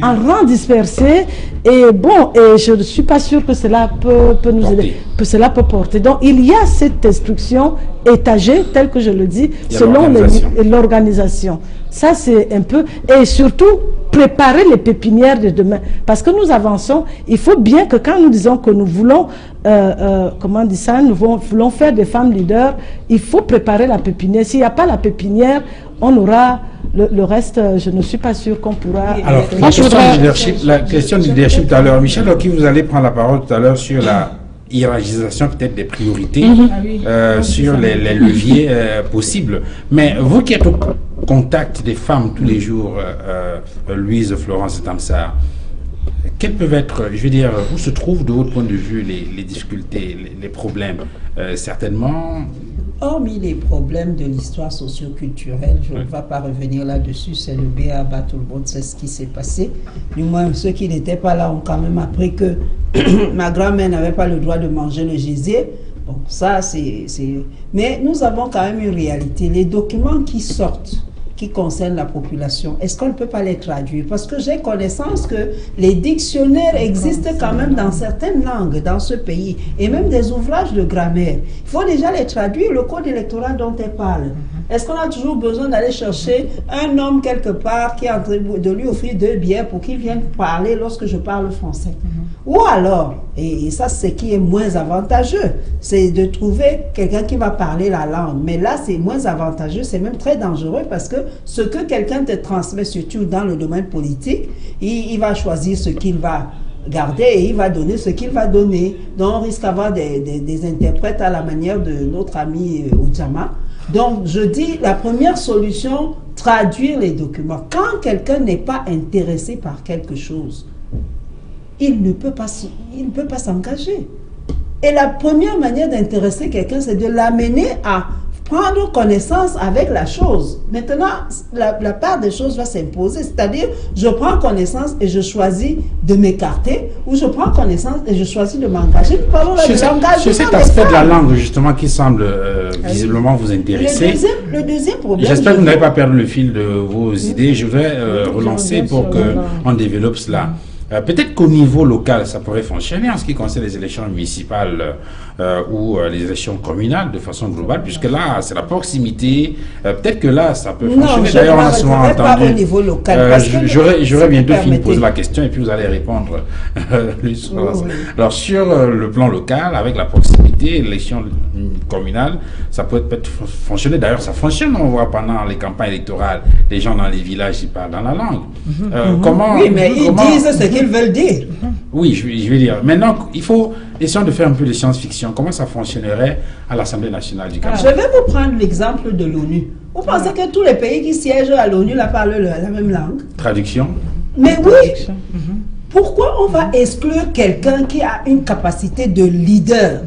en rang dispersé. Et bon, je ne suis pas sûre que cela peut nous aider, que cela peut porter. Donc, il y a cette instruction étagée, telle que je le dis, selon l'organisation. Ça, c'est un peu... Et surtout, préparer les pépinières de demain. Parce que nous avançons, il faut bien que quand nous disons que nous voulons, comment on dit ça, nous voulons faire des femmes leaders, il faut préparer la pépinière. S'il n'y a pas la pépinière, on aura... Le reste, je ne suis pas sûre qu'on pourra... Alors, la question du leadership tout à l'heure, Michel, donc vous allez prendre la parole tout à l'heure sur la hiérarchisation peut-être des priorités, sur les leviers possibles. Mais vous qui êtes au contact des femmes tous les jours, Louise, Florence Tamsar, quels peuvent être, je veux dire, où se trouvent de votre point de vue les difficultés, les problèmes? Certainement... Hormis les problèmes de l'histoire socio-culturelle, je ne vais pas revenir là-dessus, c'est le béaba, tout le monde sait ce qui s'est passé. Du moins, ceux qui n'étaient pas là ont quand même appris que ma grand-mère n'avait pas le droit de manger le gésier. Bon, ça, c'est... Mais nous avons quand même une réalité. Les documents qui sortent, qui concernent la population, est-ce qu'on ne peut pas les traduire? Parce que j'ai connaissance que les dictionnaires existent quand même dans certaines langues dans ce pays, et même des ouvrages de grammaire. Il faut déjà les traduire, le code électoral dont elle parle. Est-ce qu'on a toujours besoin d'aller chercher un homme quelque part qui est en train de lui offrir 2 bières pour qu'il vienne parler lorsque je parle français? Ou alors, et ça c'est ce qui est moins avantageux, c'est de trouver quelqu'un qui va parler la langue. Mais là c'est moins avantageux, c'est même très dangereux parce que ce que quelqu'un te transmet, surtout dans le domaine politique, il va choisir ce qu'il va garder et il va donner ce qu'il va donner. Donc on risque d'avoir des interprètes à la manière de notre ami Oudjama. Donc je dis la première solution, traduire les documents. Quand quelqu'un n'est pas intéressé par quelque chose, il ne peut pas s'engager. Et la première manière d'intéresser quelqu'un, c'est de l'amener à prendre connaissance avec la chose. Maintenant, la part des choses va s'imposer. C'est-à-dire, je prends connaissance et je choisis de m'écarter, ou je prends connaissance et je choisis de m'engager. Nous parlons là de l'engagement. C'est cet aspect de la langue, justement, qui semble visiblement vous intéresser. Le deuxième problème... J'espère que vous n'avez pas perdu le fil de vos idées. Je vais relancer pour qu'on développe cela. Peut-être qu'au niveau local, ça pourrait fonctionner en ce qui concerne les élections municipales ou les élections communales de façon globale, puisque là, c'est la proximité. Peut-être que là, ça peut fonctionner. D'ailleurs, on a souvent entendu... Pas au niveau local. J'aurais bientôt fini de poser la question et puis vous allez répondre. Alors, sur le plan local, avec la proximité, l'élection communale, ça peut peut-être fonctionner. D'ailleurs, ça fonctionne. On voit pendant les campagnes électorales, les gens dans les villages, ils parlent dans la langue. Comment... Oui, mais ils disent ce qu'ils veulent dire. Oui, je vais dire. Maintenant, il faut essayer de faire un peu de science-fiction. Comment ça fonctionnerait à l'Assemblée nationale du Cameroun? Je vais vous prendre l'exemple de l'ONU. Vous pensez que tous les pays qui siègent à l'ONU parlent la même langue? Traduction. Mais oui. Pourquoi on va exclure quelqu'un qui a une capacité de leader,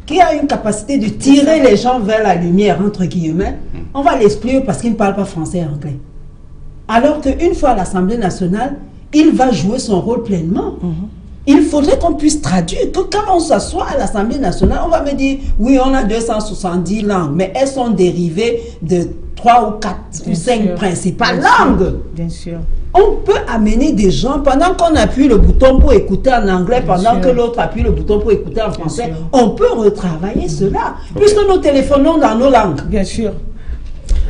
qui a une capacité de tirer les gens vers la lumière, entre guillemets? On va l'exclure parce qu'il ne parle pas français et anglais. Alors qu'une fois à l'Assemblée nationale, il va jouer son rôle pleinement. Il faudrait qu'on puisse traduire, que quand on s'assoit à l'Assemblée nationale, on va me dire, oui, on a 270 langues, mais elles sont dérivées de 3 ou 4 ou 5 principales langues. Bien sûr. On peut amener des gens, pendant qu'on appuie le bouton pour écouter en anglais, pendant que l'autre appuie le bouton pour écouter en français, on peut retravailler cela, puisque nous téléphonons dans nos langues. Bien sûr.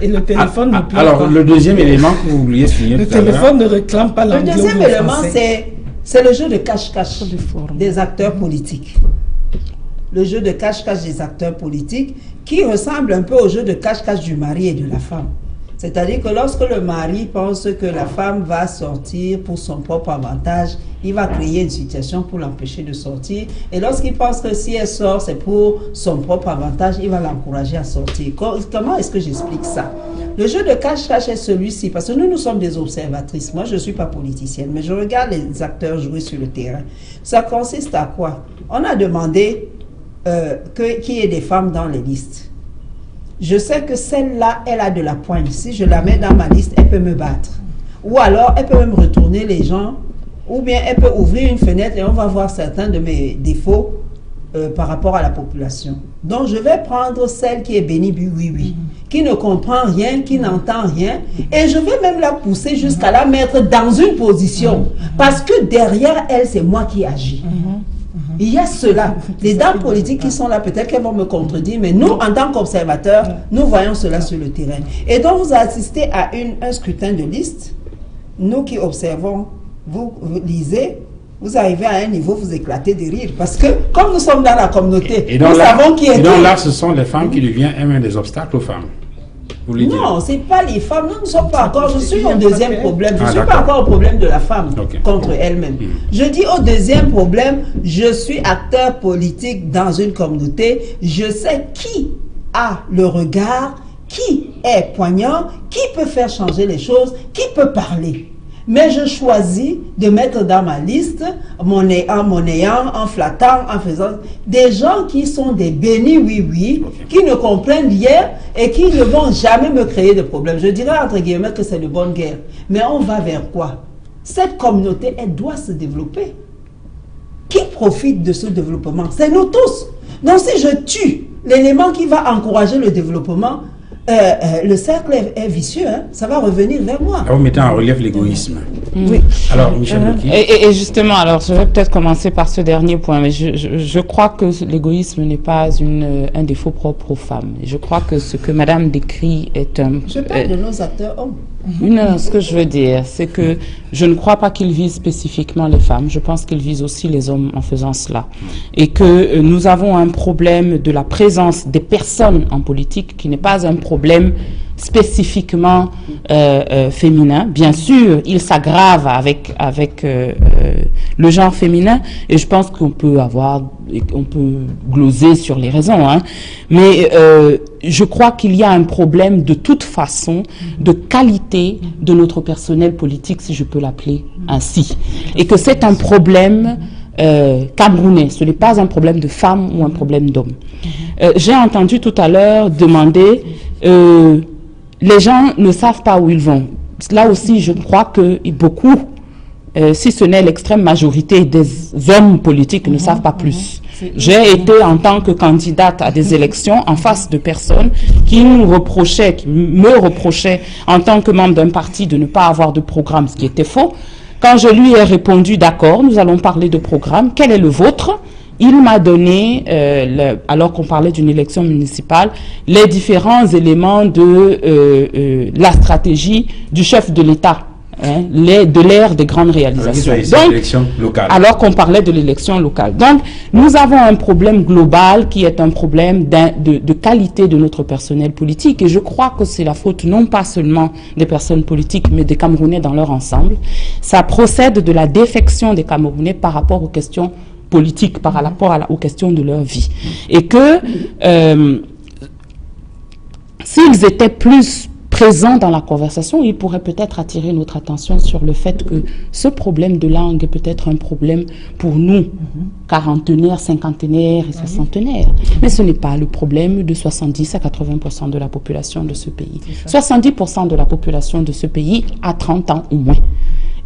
Et le téléphone ne plaît alors, pas. le deuxième élément que vous vouliez souligner Le tout à l'heure. téléphone ne réclame pas l'anglais. Le deuxième élément, c'est le jeu de cache-cache des acteurs politiques. Le jeu de cache-cache des acteurs politiques qui ressemble un peu au jeu de cache-cache du mari et de la femme. C'est-à-dire que lorsque le mari pense que la femme va sortir pour son propre avantage, il va créer une situation pour l'empêcher de sortir. Et lorsqu'il pense que si elle sort, c'est pour son propre avantage, il va l'encourager à sortir. Comment est-ce que j'explique ça? Le jeu de cache-cache est celui-ci, parce que nous sommes des observatrices. Moi, je ne suis pas politicienne, mais je regarde les acteurs jouer sur le terrain. Ça consiste à quoi? On a demandé qu'il y ait des femmes dans les listes. Je sais que celle-là, elle a de la poigne. Si je la mets dans ma liste, elle peut me battre. Ou alors, elle peut même retourner les gens. Ou bien, elle peut ouvrir une fenêtre et on va voir certains de mes défauts par rapport à la population. Donc, je vais prendre celle qui est bénie, oui, qui ne comprend rien, qui n'entend rien. Et je vais même la pousser jusqu'à la mettre dans une position. Parce que derrière elle, c'est moi qui agis. Il y a cela. Les dames politiques qui sont là, peut-être qu'elles vont me contredire, mais nous, en tant qu'observateurs, nous voyons cela sur le terrain. Et donc, vous assistez à un scrutin de liste. Nous qui observons, vous lisez, vous arrivez à un niveau, vous éclatez de rire. Parce que, comme nous sommes dans la communauté, nous savons qui est qui. Et donc là, ce sont les femmes qui deviennent un des obstacles aux femmes. Non, ce n'est pas les femmes. Nous ne sommes pas encore. Je suis au deuxième problème. Je ne suis pas encore au problème de la femme contre elle-même. Je dis au deuxième problème, je suis acteur politique dans une communauté. Je sais qui a le regard, qui est poignant, qui peut faire changer les choses, qui peut parler. Mais je choisis de mettre dans ma liste, en flattant, en faisant des gens qui sont des bénis, qui ne comprennent rien et qui ne vont jamais me créer de problème. Je dirais entre guillemets que c'est de bonne guerre. Mais on va vers quoi? Cette communauté, elle doit se développer. Qui profite de ce développement? C'est nous tous. Donc si je tue l'élément qui va encourager le développement, le cercle est vicieux, hein, ça va revenir vers moi. Là, vous mettez en relief l'égoïsme. Oui. Alors, Michel Loki. Et justement, alors je vais peut-être commencer par ce dernier point, mais je crois que l'égoïsme n'est pas un défaut propre aux femmes. Je crois que ce que Madame décrit est un... Je parle de nos acteurs hommes. Non, ce que je veux dire, c'est que je ne crois pas qu'il vise spécifiquement les femmes. Je pense qu'il vise aussi les hommes en faisant cela. Et que nous avons un problème de la présence des personnes en politique qui n'est pas un problème spécifiquement féminin. Bien sûr, il s'aggrave avec le genre féminin, et je pense qu'on peut gloser sur les raisons, hein. Mais je crois qu'il y a un problème de toute façon de qualité de notre personnel politique, si je peux l'appeler ainsi, et que c'est un problème camerounais. Ce n'est pas un problème de femmes ou un problème d'hommes. J'ai entendu tout à l'heure demander les gens ne savent pas où ils vont. Là aussi, je crois que beaucoup, si ce n'est l'extrême majorité des hommes politiques, ne savent pas plus. J'ai été en tant que candidate à des élections en face de personnes qui me reprochaient en tant que membre d'un parti de ne pas avoir de programme, ce qui était faux. Quand je lui ai répondu, d'accord, nous allons parler de programme, quel est le vôtre? Il m'a donné, alors qu'on parlait d'une élection municipale, les différents éléments de la stratégie du chef de l'État, hein, de l'ère des grandes réalisations. Donc, alors qu'on parlait de l'élection locale. Donc, nous avons un problème global qui est un problème de qualité de notre personnel politique. Et je crois que c'est la faute non pas seulement des personnes politiques, mais des Camerounais dans leur ensemble. Ça procède de la défection des Camerounais par rapport aux questions politique par rapport aux questions de leur vie. Et que s'ils étaient plus présents dans la conversation, ils pourraient peut-être attirer notre attention sur le fait que ce problème de langue est peut-être un problème pour nous, quarantenaires, cinquantenaires et soixantenaires. Mais ce n'est pas le problème de 70 à 80% de la population de ce pays. 70% de la population de ce pays a 30 ans ou moins.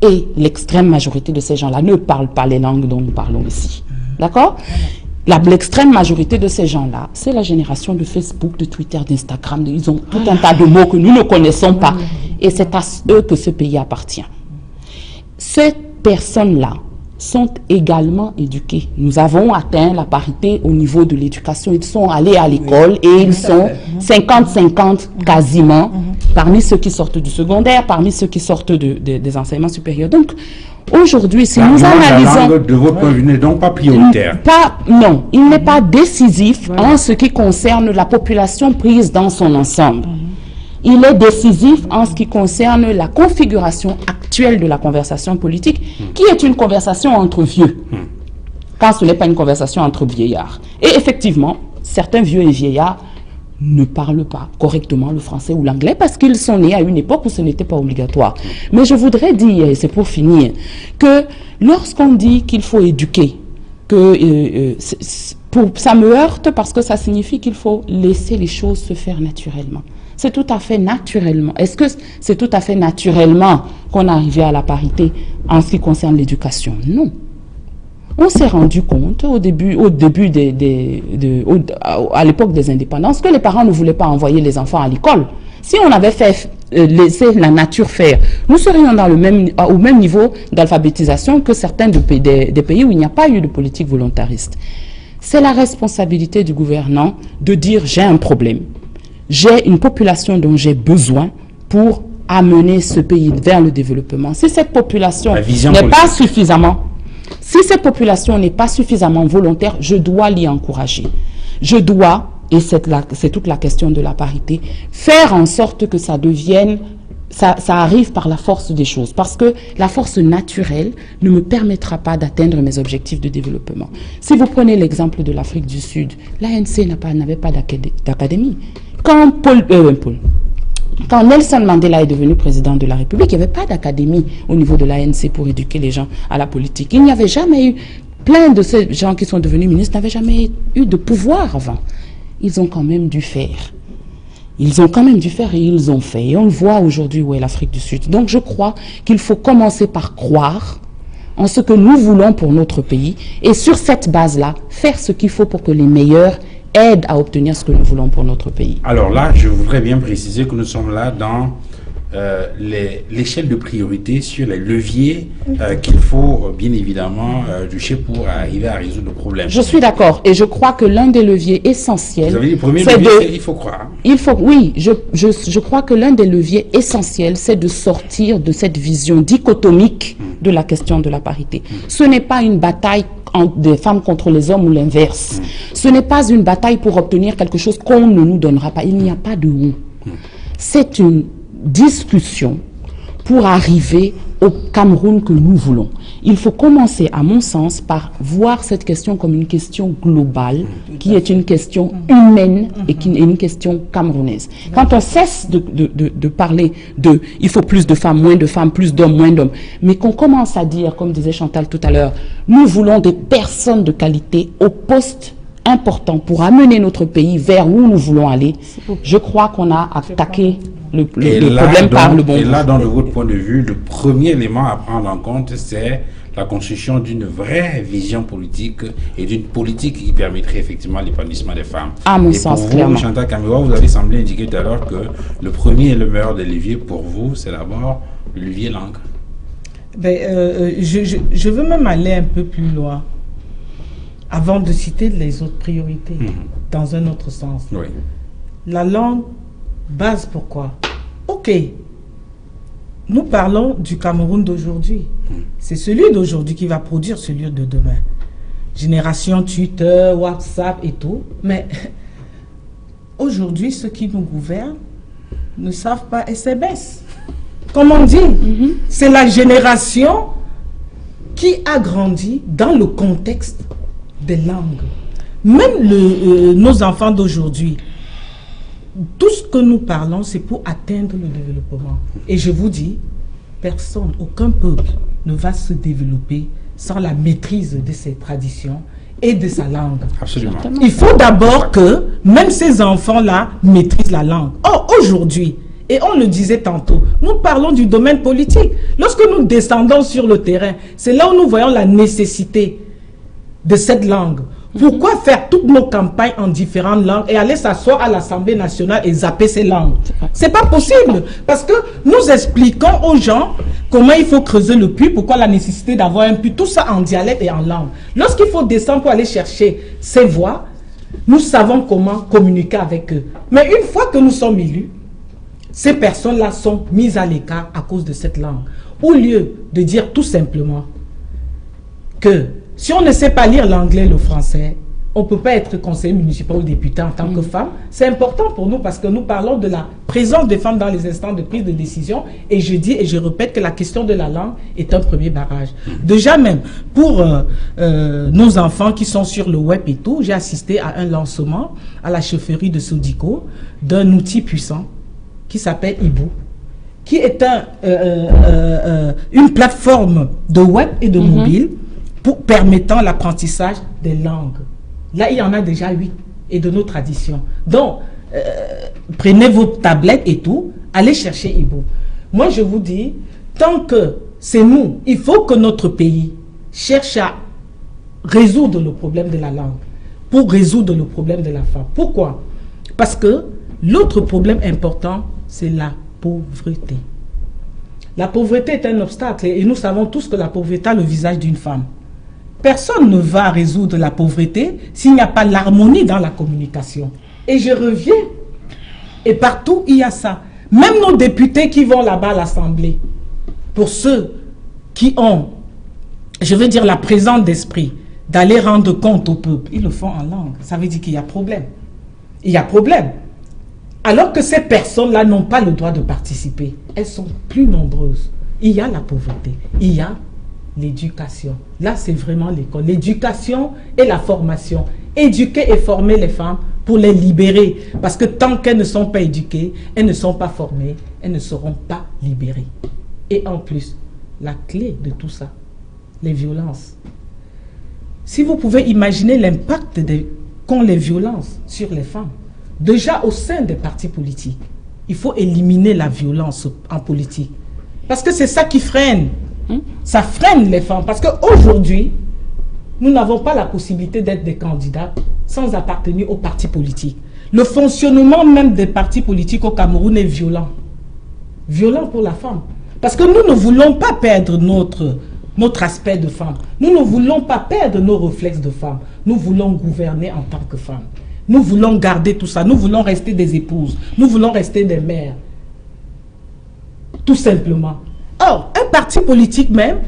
Et l'extrême majorité de ces gens-là ne parlent pas les langues dont nous parlons ici. D'accord? L'extrême majorité de ces gens-là, c'est la génération de Facebook, de Twitter, d'Instagram. Ils ont tout un tas de mots que nous ne connaissons pas. Et c'est à eux que ce pays appartient. Ces personnes-là sont également éduqués. Nous avons atteint la parité au niveau de l'éducation. Ils sont allés à l'école et ils sont 50-50 quasiment parmi ceux qui sortent du secondaire, parmi ceux qui sortent des enseignements supérieurs. Donc, aujourd'hui, si nous analysons... La langue de votre point de vue n'est donc pas prioritaire. Non, il n'est pas décisif en ce qui concerne la population prise dans son ensemble. Il est décisif en ce qui concerne la configuration actuelle de la conversation politique, qui est une conversation entre vieux, quand ce n'est pas une conversation entre vieillards. Et effectivement, certains vieux et vieillards ne parlent pas correctement le français ou l'anglais parce qu'ils sont nés à une époque où ce n'était pas obligatoire. Mais je voudrais dire, et c'est pour finir, que lorsqu'on dit qu'il faut éduquer, que ça me heurte parce que ça signifie qu'il faut laisser les choses se faire naturellement. C'est tout à fait naturellement. Est-ce que c'est tout à fait naturellement qu'on est arrivé à la parité en ce qui concerne l'éducation? Non. On s'est rendu compte à l'époque des indépendances, que les parents ne voulaient pas envoyer les enfants à l'école. Si on avait laissé la nature faire, nous serions au même niveau d'alphabétisation que certains des pays où il n'y a pas eu de politique volontariste. C'est la responsabilité du gouvernant de dire j'ai un problème. J'ai une population dont j'ai besoin pour amener ce pays vers le développement. Si cette population n'est pas suffisamment... Si cette population n'est pas suffisamment volontaire, je dois l'y encourager. Je dois, et c'est toute la question de la parité, faire en sorte que ça devienne, ça arrive par la force des choses. Parce que la force naturelle ne me permettra pas d'atteindre mes objectifs de développement. Si vous prenez l'exemple de l'Afrique du Sud, l'ANC n'avait pas d'académie. Quand Nelson Mandela est devenu président de la République, il n'y avait pas d'académie au niveau de l'ANC pour éduquer les gens à la politique. Il n'y avait jamais eu, plein de ces gens qui sont devenus ministres n'avaient jamais eu de pouvoir avant. Ils ont quand même dû faire. Ils ont quand même dû faire et ils ont fait. Et on le voit aujourd'hui où est l'Afrique du Sud. Donc je crois qu'il faut commencer par croire en ce que nous voulons pour notre pays et sur cette base-là, faire ce qu'il faut pour que les meilleurs aide à obtenir ce que nous voulons pour notre pays. Alors là, je voudrais bien préciser que nous sommes là dans l'échelle de priorité sur les leviers qu'il faut bien évidemment toucher pour arriver à résoudre le problème. Je suis d'accord et je crois que l'un des leviers essentiels, Vous avez dit, le premier levier, il faut croire. Oui, je crois que l'un des leviers essentiels, c'est de sortir de cette vision dichotomique de la question de la parité. Ce n'est pas une bataille des femmes contre les hommes ou l'inverse. Ce n'est pas une bataille pour obtenir quelque chose qu'on ne nous donnera pas. Il n'y a pas de on. C'est une discussion pour arriver au Cameroun que nous voulons. Il faut commencer, à mon sens, par voir cette question comme une question globale, qui est une question humaine et qui est une question camerounaise. Quand on cesse de parler de « il faut plus de femmes, plus d'hommes, moins d'hommes », mais qu'on commence à dire, comme disait Chantal tout à l'heure, nous voulons des personnes de qualité au poste important pour amener notre pays vers où nous voulons aller, je crois qu'on a attaqué le problème par le bon bout. Et là, dans de votre point de vue, le premier élément à prendre en compte, c'est la construction d'une vraie vision politique et d'une politique qui permettrait effectivement l'épanouissement des femmes. À mon sens, clairement. Chantal Kambiwa, vous avez semblé indiquer tout à l'heure que le premier et le meilleur des leviers pour vous, c'est d'abord le levier langue. Je veux même aller un peu plus loin avant de citer les autres priorités dans un autre sens. Oui. La langue, base pourquoi? Ok, nous parlons du Cameroun d'aujourd'hui. C'est celui d'aujourd'hui qui va produire celui de demain. Génération Twitter, WhatsApp et tout. Mais aujourd'hui, ceux qui nous gouvernent ne savent pas SMS. Comme on dit, c'est la génération qui a grandi dans le contexte des langues. Même nos enfants d'aujourd'hui, tout ce que nous parlons, c'est pour atteindre le développement. Et je vous dis, personne, aucun peuple ne va se développer sans la maîtrise de ses traditions et de sa langue. Absolument. Il faut d'abord que même ces enfants-là maîtrisent la langue. Or, aujourd'hui, et on le disait tantôt, nous parlons du domaine politique. Lorsque nous descendons sur le terrain, c'est là où nous voyons la nécessité de cette langue. Pourquoi faire toutes nos campagnes en différentes langues et aller s'asseoir à l'Assemblée nationale et zapper ces langues? C'est pas possible. Parce que nous expliquons aux gens comment il faut creuser le puits, pourquoi la nécessité d'avoir un puits, tout ça en dialecte et en langue. Lorsqu'il faut descendre pour aller chercher ces voix, nous savons comment communiquer avec eux. Mais une fois que nous sommes élus, ces personnes-là sont mises à l'écart à cause de cette langue. Au lieu de dire tout simplement que si on ne sait pas lire l'anglais et le français, on ne peut pas être conseiller municipal ou député en tant que femme. C'est important pour nous parce que nous parlons de la présence des femmes dans les instants de prise de décision. Et je dis et je répète que la question de la langue est un premier barrage. Déjà même, pour nos enfants qui sont sur le web et tout, j'ai assisté à un lancement à la chefferie de Sodiko d'un outil puissant qui s'appelle Ibu, qui est une plateforme de web et de mobile permettant l'apprentissage des langues. Là, il y en a déjà 8 et de nos traditions. Donc, prenez vos tablettes et tout, allez chercher Ibu. Moi, je vous dis, tant que c'est nous, il faut que notre pays cherche à résoudre le problème de la langue pour résoudre le problème de la femme. Pourquoi? Parce que l'autre problème important, c'est la pauvreté. La pauvreté est un obstacle et nous savons tous que la pauvreté a le visage d'une femme. Personne ne va résoudre la pauvreté s'il n'y a pas l'harmonie dans la communication. Et je reviens, et partout il y a ça. Même nos députés qui vont là-bas à l'Assemblée, pour ceux qui ont, je veux dire, la présence d'esprit d'aller rendre compte au peuple, ils le font en langue. Ça veut dire qu'il y a problème. Il y a problème. Alors que ces personnes-là n'ont pas le droit de participer. Elles sont plus nombreuses. Il y a la pauvreté. Il y a l'éducation. Là, c'est vraiment l'école. L'éducation et la formation. Éduquer et former les femmes pour les libérer. Parce que tant qu'elles ne sont pas éduquées, elles ne sont pas formées, elles ne seront pas libérées. Et en plus, la clé de tout ça, les violences. Si vous pouvez imaginer l'impact qu'ont les violences sur les femmes, déjà au sein des partis politiques, il faut éliminer la violence en politique. Parce que c'est ça qui freine. Ça freine les femmes. Parce qu'aujourd'hui, nous n'avons pas la possibilité d'être des candidats sans appartenir au parti politique. Le fonctionnement même des partis politiques au Cameroun est violent. Violent pour la femme. Parce que nous ne voulons pas perdre notre aspect de femme. Nous ne voulons pas perdre nos réflexes de femme. Nous voulons gouverner en tant que femme. Nous voulons garder tout ça. Nous voulons rester des épouses. Nous voulons rester des mères. Tout simplement. Or, un parti politique même,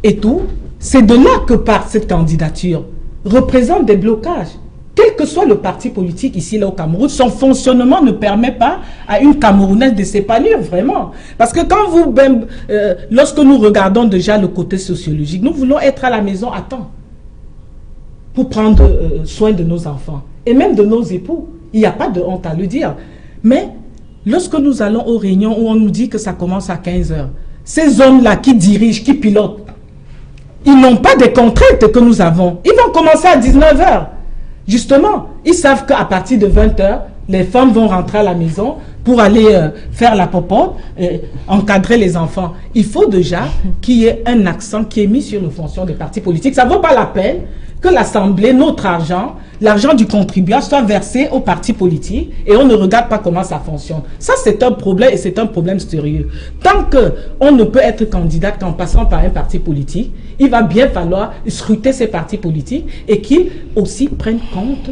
et tout, c'est de là que part cette candidature, représente des blocages. Quel que soit le parti politique ici, là au Cameroun, son fonctionnement ne permet pas à une Camerounaise de s'épanouir vraiment. Parce que quand lorsque nous regardons déjà le côté sociologique, nous voulons être à la maison à temps pour prendre soin de nos enfants et même de nos époux. Il n'y a pas de honte à le dire. Mais lorsque nous allons aux réunions où on nous dit que ça commence à 15 h, ces hommes-là qui dirigent, qui pilotent, ils n'ont pas des contraintes que nous avons. Ils vont commencer à 19 h. Justement, ils savent qu'à partir de 20 h, les femmes vont rentrer à la maison pour aller faire la popote, encadrer les enfants. Il faut déjà qu'il y ait un accent qui est mis sur le fonction des partis politiques. Ça ne vaut pas la peine que l'Assemblée, notre argent, l'argent du contribuable soit versé aux partis politiques et on ne regarde pas comment ça fonctionne. Ça, c'est un problème et c'est un problème sérieux. Tant qu'on ne peut être candidat qu'en passant par un parti politique, il va bien falloir scruter ces partis politiques et qu'ils aussi prennent compte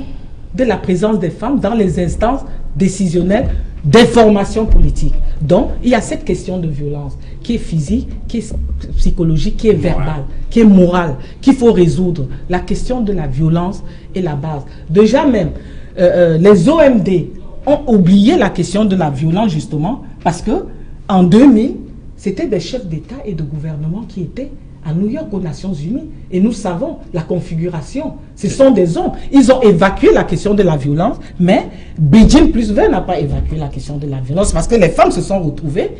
de la présence des femmes dans les instances décisionnelles d'information politique. Donc, il y a cette question de violence qui est physique, qui est psychologique, qui est verbale, qui est morale, qu'il faut résoudre. La question de la violence est la base. Déjà même, les OMD ont oublié la question de la violence justement parce que en 2000, c'était des chefs d'État et de gouvernement qui étaient à New York aux Nations Unies. Et nous savons la configuration. Ce sont des hommes. Ils ont évacué la question de la violence, mais Beijing plus 20 n'a pas évacué la question de la violence parce que les femmes se sont retrouvées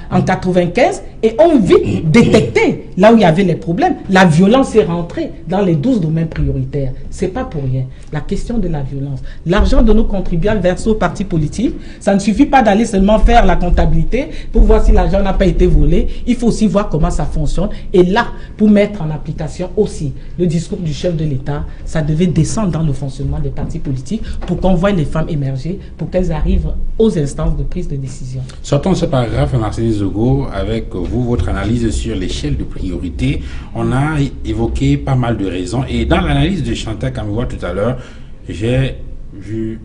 en 95 et ont vite détecté là où il y avait les problèmes. La violence est rentrée dans les 12 domaines prioritaires. C'est pas pour rien. La question de la violence. L'argent de nos contribuables versé aux partis politiques, ça ne suffit pas d'aller seulement faire la comptabilité pour voir si l'argent n'a pas été volé. Il faut aussi voir comment ça fonctionne. Et là, pour mettre en application aussi le discours du chef de l'État, ça devait descendre dans le fonctionnement des partis politiques pour qu'on voie les femmes émerger, pour qu'elles arrivent aux instances de prise de décision. Sortons ce paragraphe, Marceline Zogo, avec vous, votre analyse sur l'échelle de priorité. On a évoqué pas mal de raisons. Et dans l'analyse de Chantal Kambiwa tout à l'heure, j'ai vu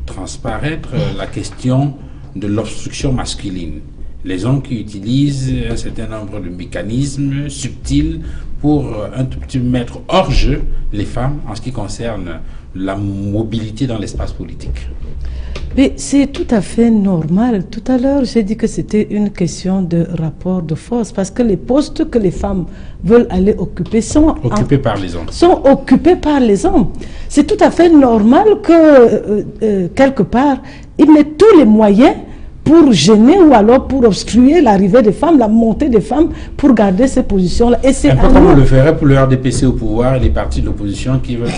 transparaître la question de l'obstruction masculine. Les hommes qui utilisent un certain nombre de mécanismes subtils pour un tout petit peu mettre hors jeu les femmes en ce qui concerne la mobilité dans l'espace politique. Mais c'est tout à fait normal. Tout à l'heure, j'ai dit que c'était une question de rapport de force parce que les postes que les femmes veulent aller occuper sont occupés par les hommes. C'est tout à fait normal que, quelque part, ils mettent tous les moyens pour gêner ou alors pour obstruer l'arrivée des femmes, la montée des femmes, pour garder ces positions-là. Et c'est un peu comme on le ferait pour le RDPC au pouvoir et les partis de l'opposition qui veulent...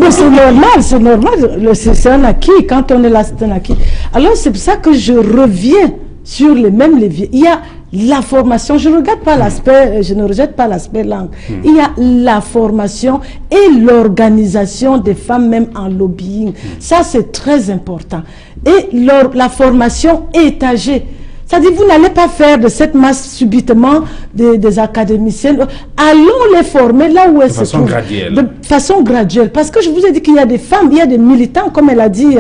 C'est normal, c'est un acquis. Quand on est là, c'est un acquis. Alors c'est pour ça que je reviens sur les mêmes leviers. Il y a la formation, je ne rejette pas l'aspect langue. Il y a la formation et l'organisation des femmes même en lobbying. Ça, c'est très important. Et la formation étagée. C'est-à-dire, vous n'allez pas faire de cette masse subitement des académiciennes. Allons les former là où elles se trouvent. De façon graduelle. Parce que je vous ai dit qu'il y a des femmes, il y a des militants, comme elle a dit,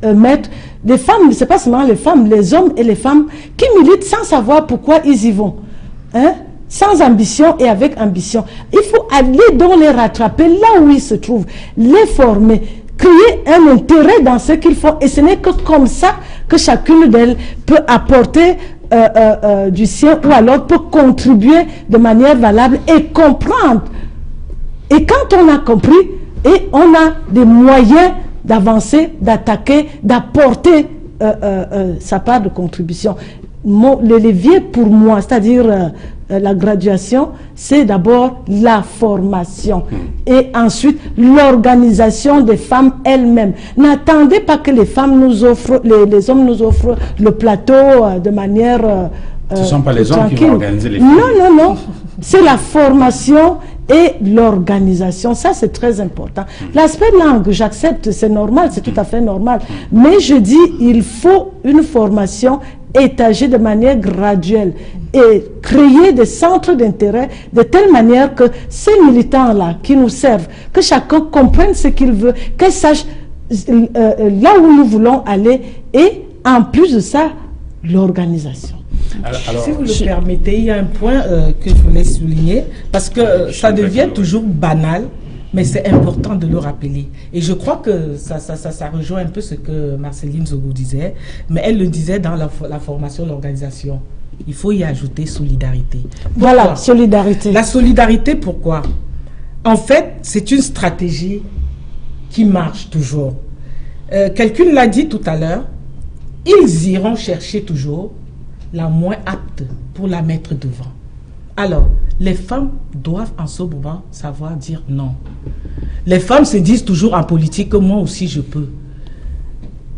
Maître, des femmes, c'est pas seulement les femmes, les hommes et les femmes qui militent sans savoir pourquoi ils y vont. Hein? Sans ambition et avec ambition. Il faut aller donc les rattraper là où ils se trouvent, les former, créer un intérêt dans ce qu'ils font. Et ce n'est que comme ça que chacune d'elles peut apporter du sien ou alors peut contribuer de manière valable et comprendre. Et quand on a compris, et on a des moyens d'avancer, d'attaquer, d'apporter sa part de contribution. Le levier pour moi, c'est-à-dire la graduation, c'est d'abord la formation et ensuite l'organisation des femmes elles-mêmes. N'attendez pas que les femmes nous offrent, les hommes nous offrent le plateau de manière ce ne sont pas les hommes tranquille. qui vont organiser les femmes. Non. C'est la formation et l'organisation. Ça, c'est très important. L'aspect langue, j'accepte, c'est normal, c'est tout à fait normal. Mais je dis, il faut une formation étagée de manière graduelle et créer des centres d'intérêt de telle manière que ces militants-là qui nous servent, que chacun comprenne ce qu'il veut, qu'il sache là où nous voulons aller et en plus de ça, l'organisation. Alors, si vous le permettez, il y a un point que je voulais souligner, parce que ça devient toujours banal, mais c'est important de le rappeler. Et je crois que ça rejoint un peu ce que Marceline Zogo disait, mais elle le disait dans la formation, l'organisation. Il faut y ajouter solidarité. Pourquoi? Voilà, solidarité. La solidarité, pourquoi? En fait, c'est une stratégie qui marche toujours. Quelqu'un l'a dit tout à l'heure, ils iront chercher toujours la moins apte pour la mettre devant. Alors, les femmes doivent en ce moment savoir dire non. Les femmes se disent toujours en politique que moi aussi je peux.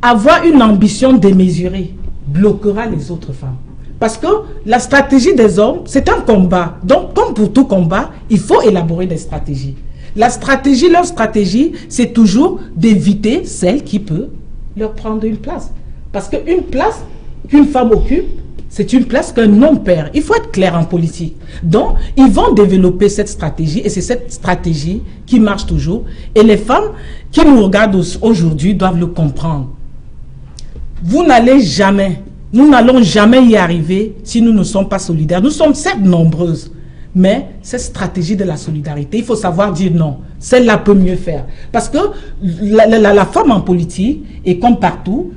Avoir une ambition démesurée bloquera les autres femmes. Parce que la stratégie des hommes, c'est un combat. Donc, comme pour tout combat, il faut élaborer des stratégies. Leur stratégie, c'est toujours d'éviter celle qui peut leur prendre une place. Parce qu'une place qu'une femme occupe, c'est une place qu'un homme perd. Il faut être clair en politique. Donc, ils vont développer cette stratégie et c'est cette stratégie qui marche toujours. Et les femmes qui nous regardent aujourd'hui doivent le comprendre. Nous n'allons jamais y arriver si nous ne sommes pas solidaires. Nous sommes certes nombreuses, mais cette stratégie de la solidarité, il faut savoir dire non. Celle-là peut mieux faire. Parce que la femme en politique, et comme partout,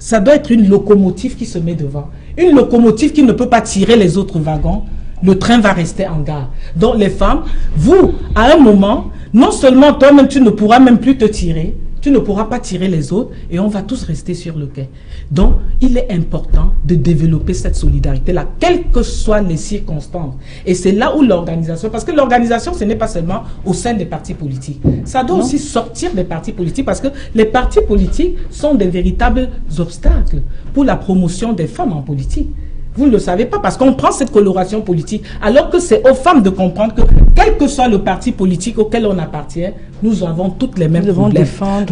ça doit être une locomotive qui se met devant. Une locomotive qui ne peut pas tirer les autres wagons, le train va rester en gare. Donc les femmes, vous, à un moment, non seulement toi-même, tu ne pourras même plus te tirer, tu ne pourras pas tirer les autres et on va tous rester sur le quai. Donc, il est important de développer cette solidarité-là, quelles que soient les circonstances. Et c'est là où l'organisation, parce que l'organisation, ce n'est pas seulement au sein des partis politiques. Ça doit aussi sortir des partis politiques parce que les partis politiques sont des véritables obstacles pour la promotion des femmes en politique. Vous ne le savez pas parce qu'on prend cette coloration politique alors que c'est aux femmes de comprendre que quel que soit le parti politique auquel on appartient, nous avons toutes les mêmes problèmes.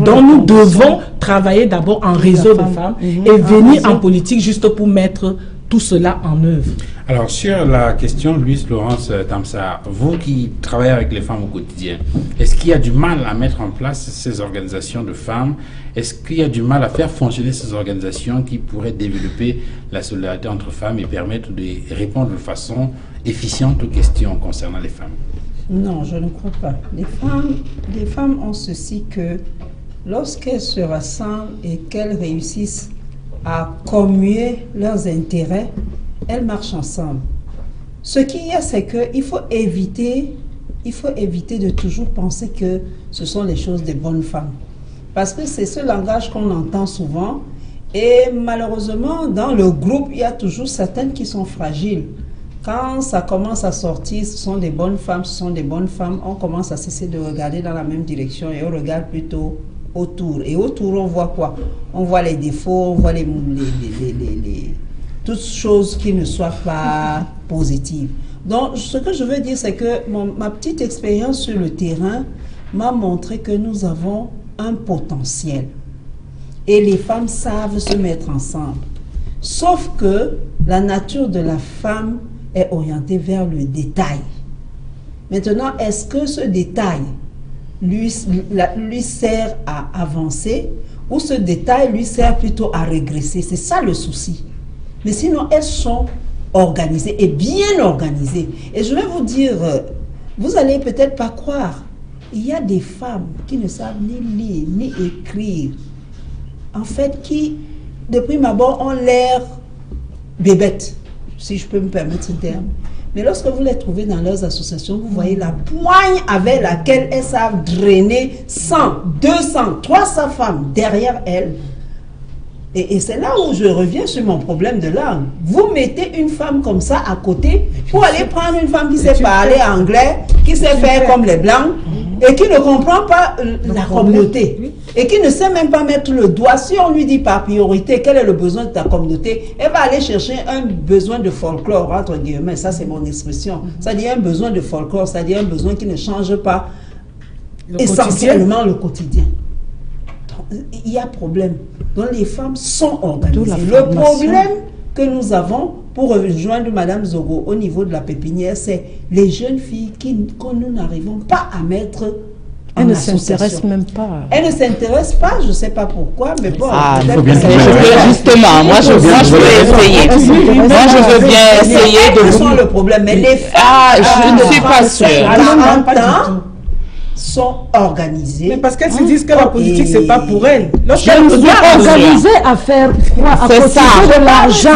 Donc nous devons travailler d'abord en réseau de femmes et venir en politique juste pour mettre tout cela en œuvre. Alors sur la question, Louise Laurence Tamsar, vous qui travaillez avec les femmes au quotidien, est-ce qu'il y a du mal à mettre en place ces organisations de femmes? Est-ce qu'il y a du mal à faire fonctionner ces organisations qui pourraient développer la solidarité entre femmes et permettre de répondre de façon efficiente aux questions concernant les femmes? Non, je ne crois pas. Les femmes ont ceci que lorsqu'elles se rassemblent et qu'elles réussissent à commuer leurs intérêts, elles marchent ensemble. Ce qu'il y a, c'est qu'il faut éviter de toujours penser que ce sont les choses des bonnes femmes. Parce que c'est ce langage qu'on entend souvent. Et malheureusement, dans le groupe, il y a toujours certaines qui sont fragiles. Quand ça commence à sortir, ce sont des bonnes femmes, on commence à cesser de regarder dans la même direction et on regarde plutôt autour. Et autour, on voit quoi? On voit les défauts, on voit toutes choses qui ne soient pas positives. Donc, ce que je veux dire, c'est que ma petite expérience sur le terrain m'a montré que nous avons un potentiel. Et les femmes savent se mettre ensemble. Sauf que la nature de la femme est orientée vers le détail. Maintenant, est-ce que ce détail lui sert à avancer ou ce détail lui sert plutôt à régresser? C'est ça le souci. Mais sinon, elles sont organisées et bien organisées. Et je vais vous dire, vous n'allez peut-être pas croire, il y a des femmes qui ne savent ni lire ni écrire, en fait, qui, de prime abord, ont l'air bébêtes, si je peux me permettre ce terme. Mais lorsque vous les trouvez dans leurs associations, vous voyez la poigne avec laquelle elles savent drainer 100, 200, 300 femmes derrière elles Et c'est là où je reviens sur mon problème de langue. Vous mettez une femme comme ça à côté pour aller prendre une femme qui sait parler anglais, qui sait faire comme les blancs et qui ne comprend pas la communauté et qui ne sait même pas mettre le doigt. Si on lui dit par priorité quel est le besoin de ta communauté, elle va aller chercher un besoin de folklore, entre guillemets, ça c'est mon expression. C'est-à-dire un besoin de folklore, c'est-à-dire un besoin qui ne change pas essentiellement le quotidien. Il y a problème. Donc les femmes sont organisées. Le problème que nous avons, pour rejoindre Madame Zogo au niveau de la pépinière, c'est les jeunes filles que nous n'arrivons pas à mettre en Elles ne association. s'intéressent même pas. Elles ne s'intéressent pas, je ne sais pas pourquoi, mais bon. Justement, moi je veux essayer. Moi je veux bien essayer de vous... vous... sont le problème, mais les femmes... je ne suis pas sûre. À 40 ans, sont organisées. Mais parce qu'elles se disent que la politique, c'est pas pour elles. Elles sont organisées à faire quoi? À cotiser de l'argent.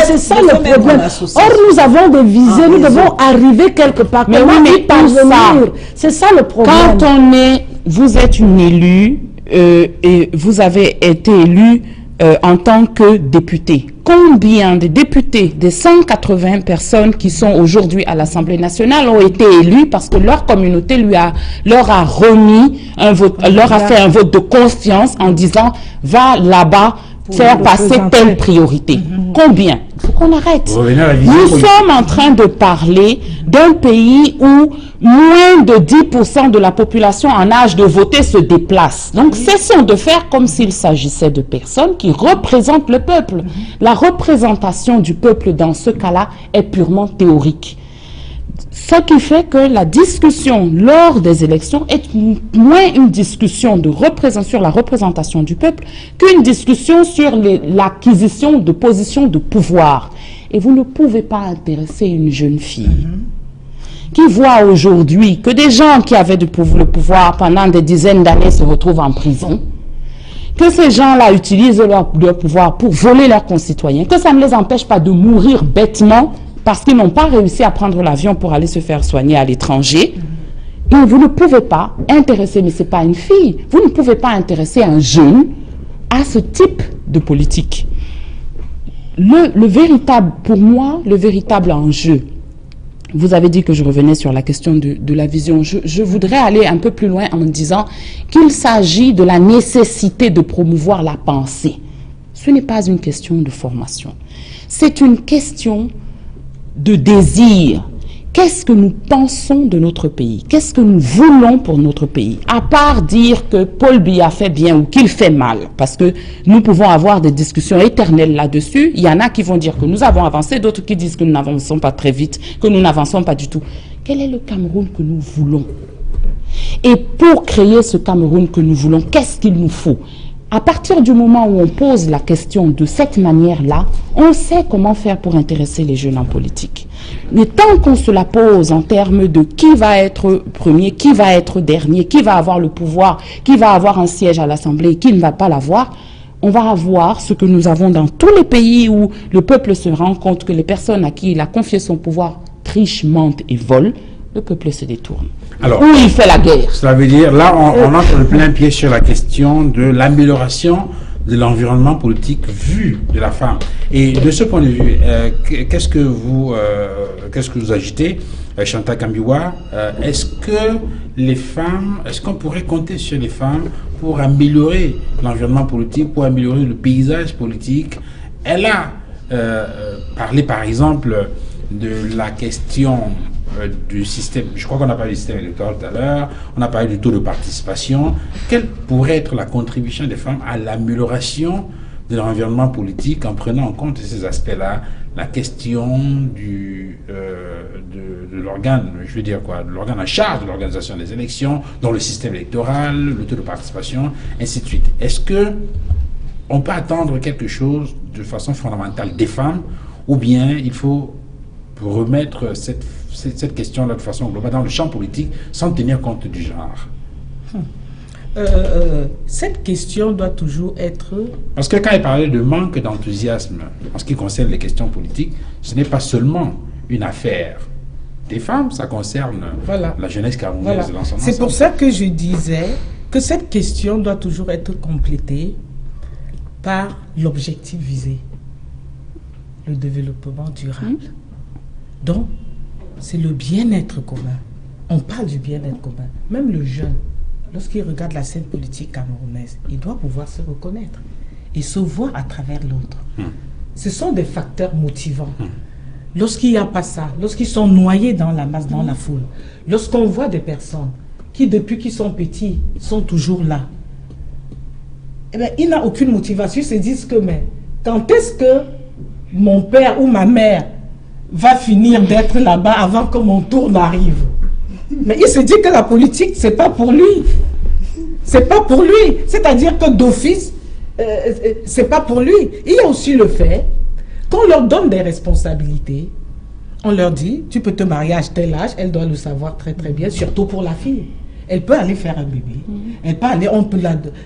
C'est ça le problème. Or, nous avons des visées, nous devons arriver quelque part. Mais oui, mais pour ça, c'est ça le problème. Quand on est, vous êtes une élue et vous avez été élue en tant que député. Combien de députés, des 180 personnes qui sont aujourd'hui à l'Assemblée nationale ont été élus parce que leur communauté leur a remis un vote, leur a fait un vote de confiance en disant va là-bas faire passer telle priorité. Combien? Il faut qu'on arrête. Nous sommes en train de parler d'un pays où moins de 10% de la population en âge de voter se déplace. Donc, cessons de faire comme s'il s'agissait de personnes qui représentent le peuple. La représentation du peuple dans ce cas-là est purement théorique. Ce qui fait que la discussion lors des élections est moins une discussion sur la représentation du peuple qu'une discussion sur l'acquisition de positions de pouvoir. Et vous ne pouvez pas intéresser une jeune fille qui voit aujourd'hui que des gens qui avaient le pouvoir pendant des dizaines d'années se retrouvent en prison, que ces gens-là utilisent leur pouvoir pour voler leurs concitoyens, que ça ne les empêche pas de mourir bêtement parce qu'ils n'ont pas réussi à prendre l'avion pour aller se faire soigner à l'étranger. Et vous ne pouvez pas intéresser, mais ce n'est pas une fille, vous ne pouvez pas intéresser un jeune à ce type de politique. Pour moi, le véritable enjeu, vous avez dit que je revenais sur la question de la vision. Je voudrais aller un peu plus loin en disant qu'il s'agit de la nécessité de promouvoir la pensée. Ce n'est pas une question de formation. C'est une question de désir. Qu'est-ce que nous pensons de notre pays? Qu'est-ce que nous voulons pour notre pays? À part dire que Paul Biya fait bien ou qu'il fait mal, parce que nous pouvons avoir des discussions éternelles là-dessus. Il y en a qui vont dire que nous avons avancé, d'autres qui disent que nous n'avançons pas très vite, que nous n'avançons pas du tout. Quel est le Cameroun que nous voulons? Et pour créer ce Cameroun que nous voulons, qu'est-ce qu'il nous faut? À partir du moment où on pose la question de cette manière-là, on sait comment faire pour intéresser les jeunes en politique. Mais tant qu'on se la pose en termes de qui va être premier, qui va être dernier, qui va avoir le pouvoir, qui va avoir un siège à l'Assemblée, qui ne va pas l'avoir, on va avoir ce que nous avons dans tous les pays où le peuple se rend compte que les personnes à qui il a confié son pouvoir trichent, mentent et volent, le peuple se détourne. Alors, où il fait la guerre. Cela veut dire, là, on entre le plein pied sur la question de l'amélioration de l'environnement politique vu de la femme. Et de ce point de vue, qu'est-ce que vous agitez, Chantal Kambiwa? Est-ce qu'on pourrait compter sur les femmes pour améliorer l'environnement politique, pour améliorer le paysage politique? Elle a parlé, par exemple, de la question du système, je crois qu'on a parlé du système électoral tout à l'heure, on a parlé du taux de participation. Quelle pourrait être la contribution des femmes à l'amélioration de l'environnement politique en prenant en compte ces aspects-là, la question de l'organe, je veux dire quoi, de l'organe en charge de l'organisation des élections, dans le système électoral, le taux de participation, ainsi de suite. Est-ce que on peut attendre quelque chose de façon fondamentale des femmes, ou bien il faut remettre cette question-là de façon globale dans le champ politique sans tenir compte du genre? Cette question doit toujours être... Parce que quand il parlait de manque d'enthousiasme en ce qui concerne les questions politiques, ce n'est pas seulement une affaire des femmes, ça concerne la jeunesse camerounaise dans son ensemble. C'est pour ça que je disais que cette question doit toujours être complétée par l'objectif visé, le développement durable. Donc, c'est le bien-être commun. On parle du bien-être commun. Même le jeune, lorsqu'il regarde la scène politique camerounaise, il doit pouvoir se reconnaître et se voir à travers l'autre. Ce sont des facteurs motivants. Lorsqu'il n'y a pas ça, lorsqu'ils sont noyés dans la masse, dans la foule, lorsqu'on voit des personnes qui, depuis qu'ils sont petits, sont toujours là, eh bien, il n'a aucune motivation. Ils se disent que, mais quand est-ce que mon père ou ma mère va finir d'être là-bas avant que mon tour n'arrive? Mais il se dit que la politique, c'est pas pour lui. C'est pas pour lui. C'est-à-dire que d'office, c'est pas pour lui. Il y a aussi le fait qu'on leur donne des responsabilités. On leur dit, tu peux te marier à tel âge, elle doit le savoir très très bien, surtout pour la fille. Elle peut aller faire un bébé. Elle peut aller,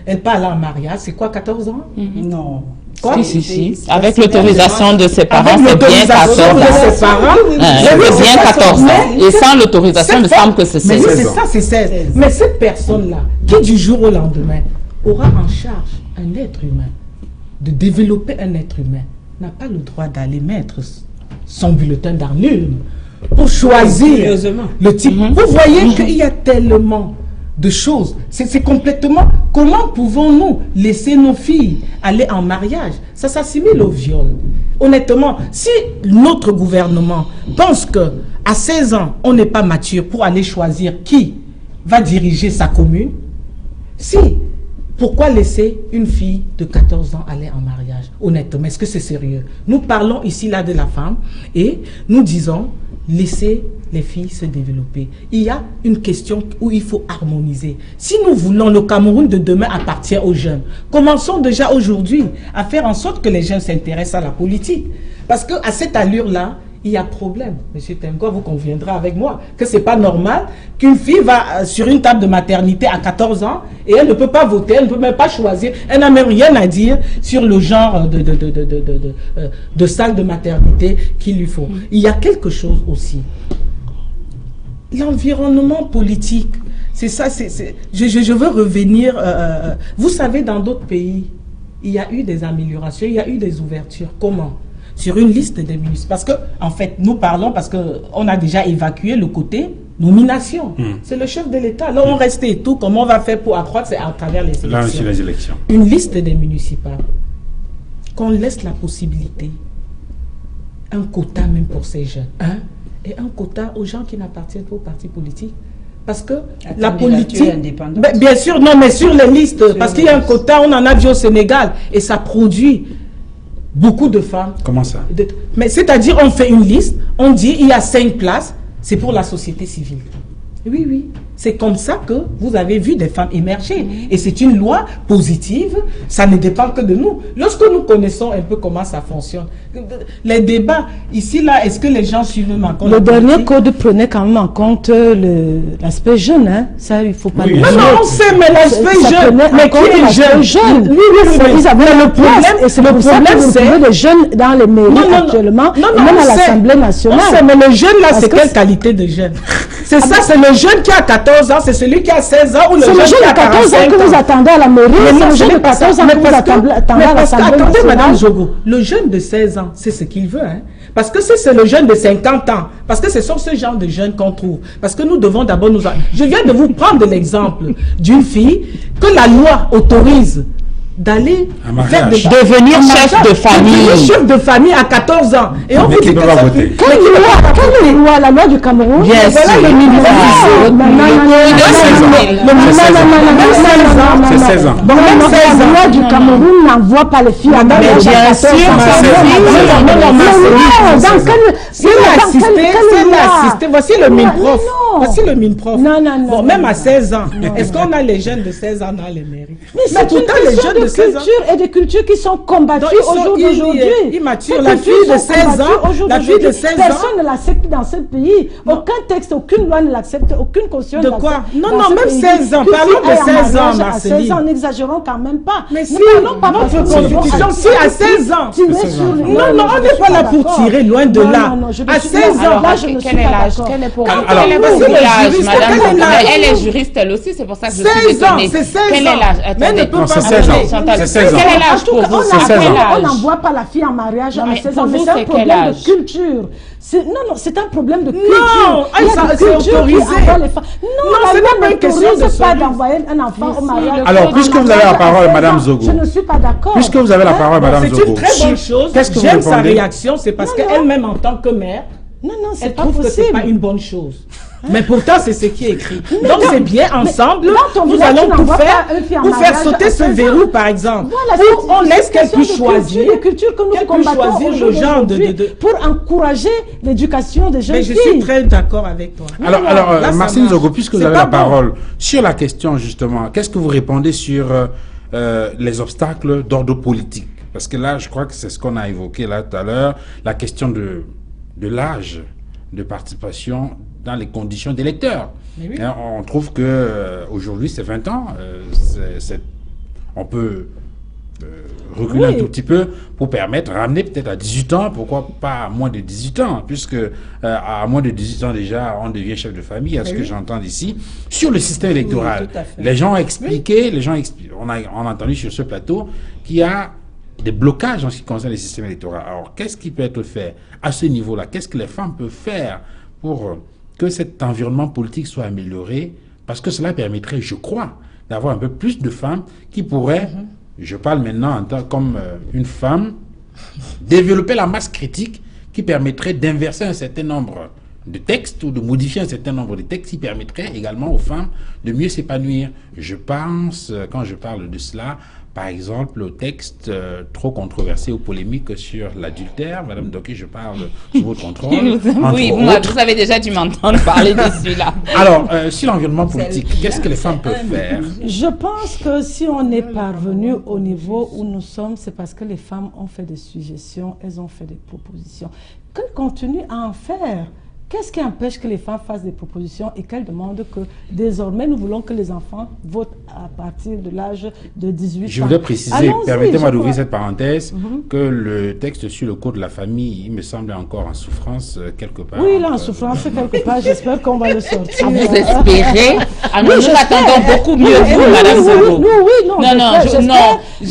elle peut aller en mariage. C'est quoi, 14 ans? Non. Quoi? Si. Avec l'autorisation de ses parents, c'est bien 14 ans. C'est bien 14 ans. Et sans l'autorisation, il me semble que c'est 16 ans. Mais c'est ça, c'est 16. Mais cette personne-là, qui du jour au lendemain aura en charge un être humain, de développer un être humain, n'a pas le droit d'aller mettre son bulletin dans l'urne pour choisir le type. Vous voyez qu'il y a tellement de choses. C'est complètement... Comment pouvons-nous laisser nos filles aller en mariage? Ça s'assimile au viol. Honnêtement, si notre gouvernement pense que à 16 ans, on n'est pas mature pour aller choisir qui va diriger sa commune, pourquoi laisser une fille de 14 ans aller en mariage? Honnêtement, est-ce que c'est sérieux? Nous parlons ici là de la femme et nous disons laisser les filles se développer. Il y a une question où il faut harmoniser. Si nous voulons le Cameroun de demain appartient aux jeunes, commençons déjà aujourd'hui à faire en sorte que les jeunes s'intéressent à la politique. Parce qu'à cette allure-là, il y a problème. Monsieur Tengor, vous conviendrez avec moi que c'est pas normal qu'une fille va sur une table de maternité à 14 ans et elle ne peut pas voter, elle ne peut même pas choisir, elle n'a même rien à dire sur le genre de salle de maternité qu'il lui faut. Il y a quelque chose aussi. L'environnement politique, c'est ça, je veux revenir, vous savez, dans d'autres pays, il y a eu des améliorations, il y a eu des ouvertures. Comment? Sur une liste des ministres. Parce que, en fait, nous parlons parce qu'on a déjà évacué le côté nomination. C'est le chef de l'État. Là, on reste et tout. Comment on va faire pour accroître? C'est à travers les élections. Là, c'est les élections. Une liste des municipales. Qu'on laisse la possibilité. Un quota même pour ces jeunes. Et un quota aux gens qui n'appartiennent pas aux partis politiques. Parce que la politique... Bien sûr, non, mais sur les listes. Parce qu'il y a un quota, on en a vu au Sénégal. Et ça produit... beaucoup de femmes. Comment ça? Mais c'est-à-dire, on fait une liste, on dit il y a 5 places, c'est pour la société civile. Oui, oui. C'est comme ça que vous avez vu des femmes émerger. Et c'est une loi positive, ça ne dépend que de nous. Lorsque nous connaissons un peu comment ça fonctionne, les débats, ici, là, est-ce que les gens suivent ma compte? Le dernier code prenait quand même en compte l'aspect jeune, hein? Ça, il ne faut pas le dire. Non, on sait, mais l'aspect jeune, mais qui est jeune? Oui, ils avaient le problème, et c'est pour ça que vous trouvez les jeunes dans les mairies actuellement, même à l'Assemblée nationale. On sait, mais le jeune, là, c'est quelle qualité de jeune? C'est ça, c'est le jeune qui a 14 ans, c'est celui qui a 16 ans ou le jeune qui a 45 ans. C'est le jeune de 14 ans que vous attendez à la mairie, c'est le jeune de 14 ans que vous attendez à l'Assemblée nationale. Attendez, Madame Jogo, le jeune de 16 ans, c'est ce qu'il veut, hein. Parce que si c'est le jeune de 50 ans, parce que ce sont ce genre de jeunes qu'on trouve. Parce que nous devons d'abord nous... Je viens de vous prendre l'exemple d'une fille que la loi autorise d'aller devenir chef de famille. Devenir chef de famille à 14 ans. Et on vous dit que ça... Quelle loi? La loi du Cameroun? Bien sûr. C'est 16 ans. Donc, la loi du Cameroun n'envoie pas les filles à mariage à 14 ans. Voici le MINPROF. Voici le MINPROF. Bon, même à 16 ans, est-ce qu'on a les jeunes de 16 ans dans les mairies? Mais pourtant, les jeunes de culture et de cultures qui sont combattues aujourd'hui. Immature. La fille de 16 ans, la fille de 16 ans. Personne ne l'accepte dans ce pays. Aucun texte, aucune loi ne l'accepte, aucune caution. De quoi? Non, même 16 ans. Parlons de 16 ans, Marceline. 16 ans, n'exagérons quand même pas. Mais si, notre constitution, si à 16 ans. Non, on n'est pas là pour tirer, loin de là. À 16 ans. Là, je ne suis pas d'accord. Quel est pour l'âge, madame? Elle est juriste, elle aussi, c'est pour ça que je suis étonnée. C'est 16 ans. Quel est l'âge? Non, c'est 16 ans. Chantal, C'est 16 ans. quel est l'âge pour vous? C'est 16 ans. On n'envoie pas la fille en mariage Non, à mais 16 pour ans, mais vous, c'est un c'est quel problème âge? de culture. Non, c'est un problème de culture. Non, Il y a ça, des c'est cultures qui autorisé. envoient les femmes. Non, Non, c'est la pas loi une question de n'autorise pas celui. d'envoyer un enfant au mariage. Alors, puisque vous avez la parole, Madame Zogo. Je ne suis pas d'accord. Puisque vous avez la parole, Madame C'est Zogo. une très bonne chose. Qu'est-ce que vous J'aime sa répondez? réaction, c'est parce qu'elle-même, en tant que mère, Non, non, c'est elle pas trouve que c'est possible. pas une bonne chose. Mais pourtant, c'est ce qui est écrit. Donc, c'est bien, ensemble, dans ton nous village, allons tu tout n'envoies faire pas une fille en pour faire mariage sauter à ce 16 ans. verrou, par exemple. Voilà, Où on laisse qu'elle puisse choisir. Les cultures que nous Qu'elle puisse combattons choisir le aujourd'hui genre de- pour encourager l'éducation des jeunes Mais je filles. suis très d'accord avec toi. Alors, Là, ça Marcine marche. Zogo, puisque vous C'est avez pas la bon. parole sur la question, justement, qu'est-ce que vous répondez sur les obstacles d'ordre politique? Parce que là, je crois que c'est ce qu'on a évoqué là tout à l'heure, la question de l'âge de participation dans les conditions d'électeurs. Mais oui. Hein, on trouve que aujourd'hui, c'est 20 ans. On peut reculer un tout petit peu pour permettre, ramener peut-être à 18 ans, pourquoi pas à moins de 18 ans, puisque à moins de 18 ans déjà, on devient chef de famille, à ce que j'entends d'ici. Sur le système électoral, tout à fait. les gens ont expliqué, on a entendu sur ce plateau qu'il y a des blocages en ce qui concerne le système électoral. Alors, qu'est-ce qui peut être fait à ce niveau-là? Qu'est-ce que les femmes peuvent faire pour que cet environnement politique soit amélioré? Parce que cela permettrait, je crois, d'avoir un peu plus de femmes qui pourraient, je parle maintenant en tant comme une femme, développer la masse critique qui permettrait d'inverser un certain nombre de textes ou de modifier un certain nombre de textes qui permettraient également aux femmes de mieux s'épanouir. Je pense, quand je parle de cela, par exemple, au texte trop controversé ou polémique sur l'adultère. Madame Doké, je parle sous votre contrôle. Oui, entre vous avez déjà dû m'entendre parler de celui-là. Alors, sur l'environnement politique, qu'est-ce que les femmes peuvent faire? Je pense que si on est parvenu au niveau où nous sommes, c'est parce que les femmes ont fait des suggestions, elles ont fait des propositions. Qu'elles continuent à en faire. Qu'est-ce qui empêche que les femmes fassent des propositions et qu'elles demandent que désormais nous voulons que les enfants votent à partir de l'âge de 18 ans? Je voudrais préciser, Allons-y, permettez-moi je d'ouvrir crois. cette parenthèse, que le texte sur le code de la famille, il me semble encore en souffrance quelque part. Oui, il est en souffrance quelque part. J'espère qu'on va le sortir. Vous espérez? Ah, nous j'espère. attendons beaucoup mieux de vous, Madame Oui, Zogo.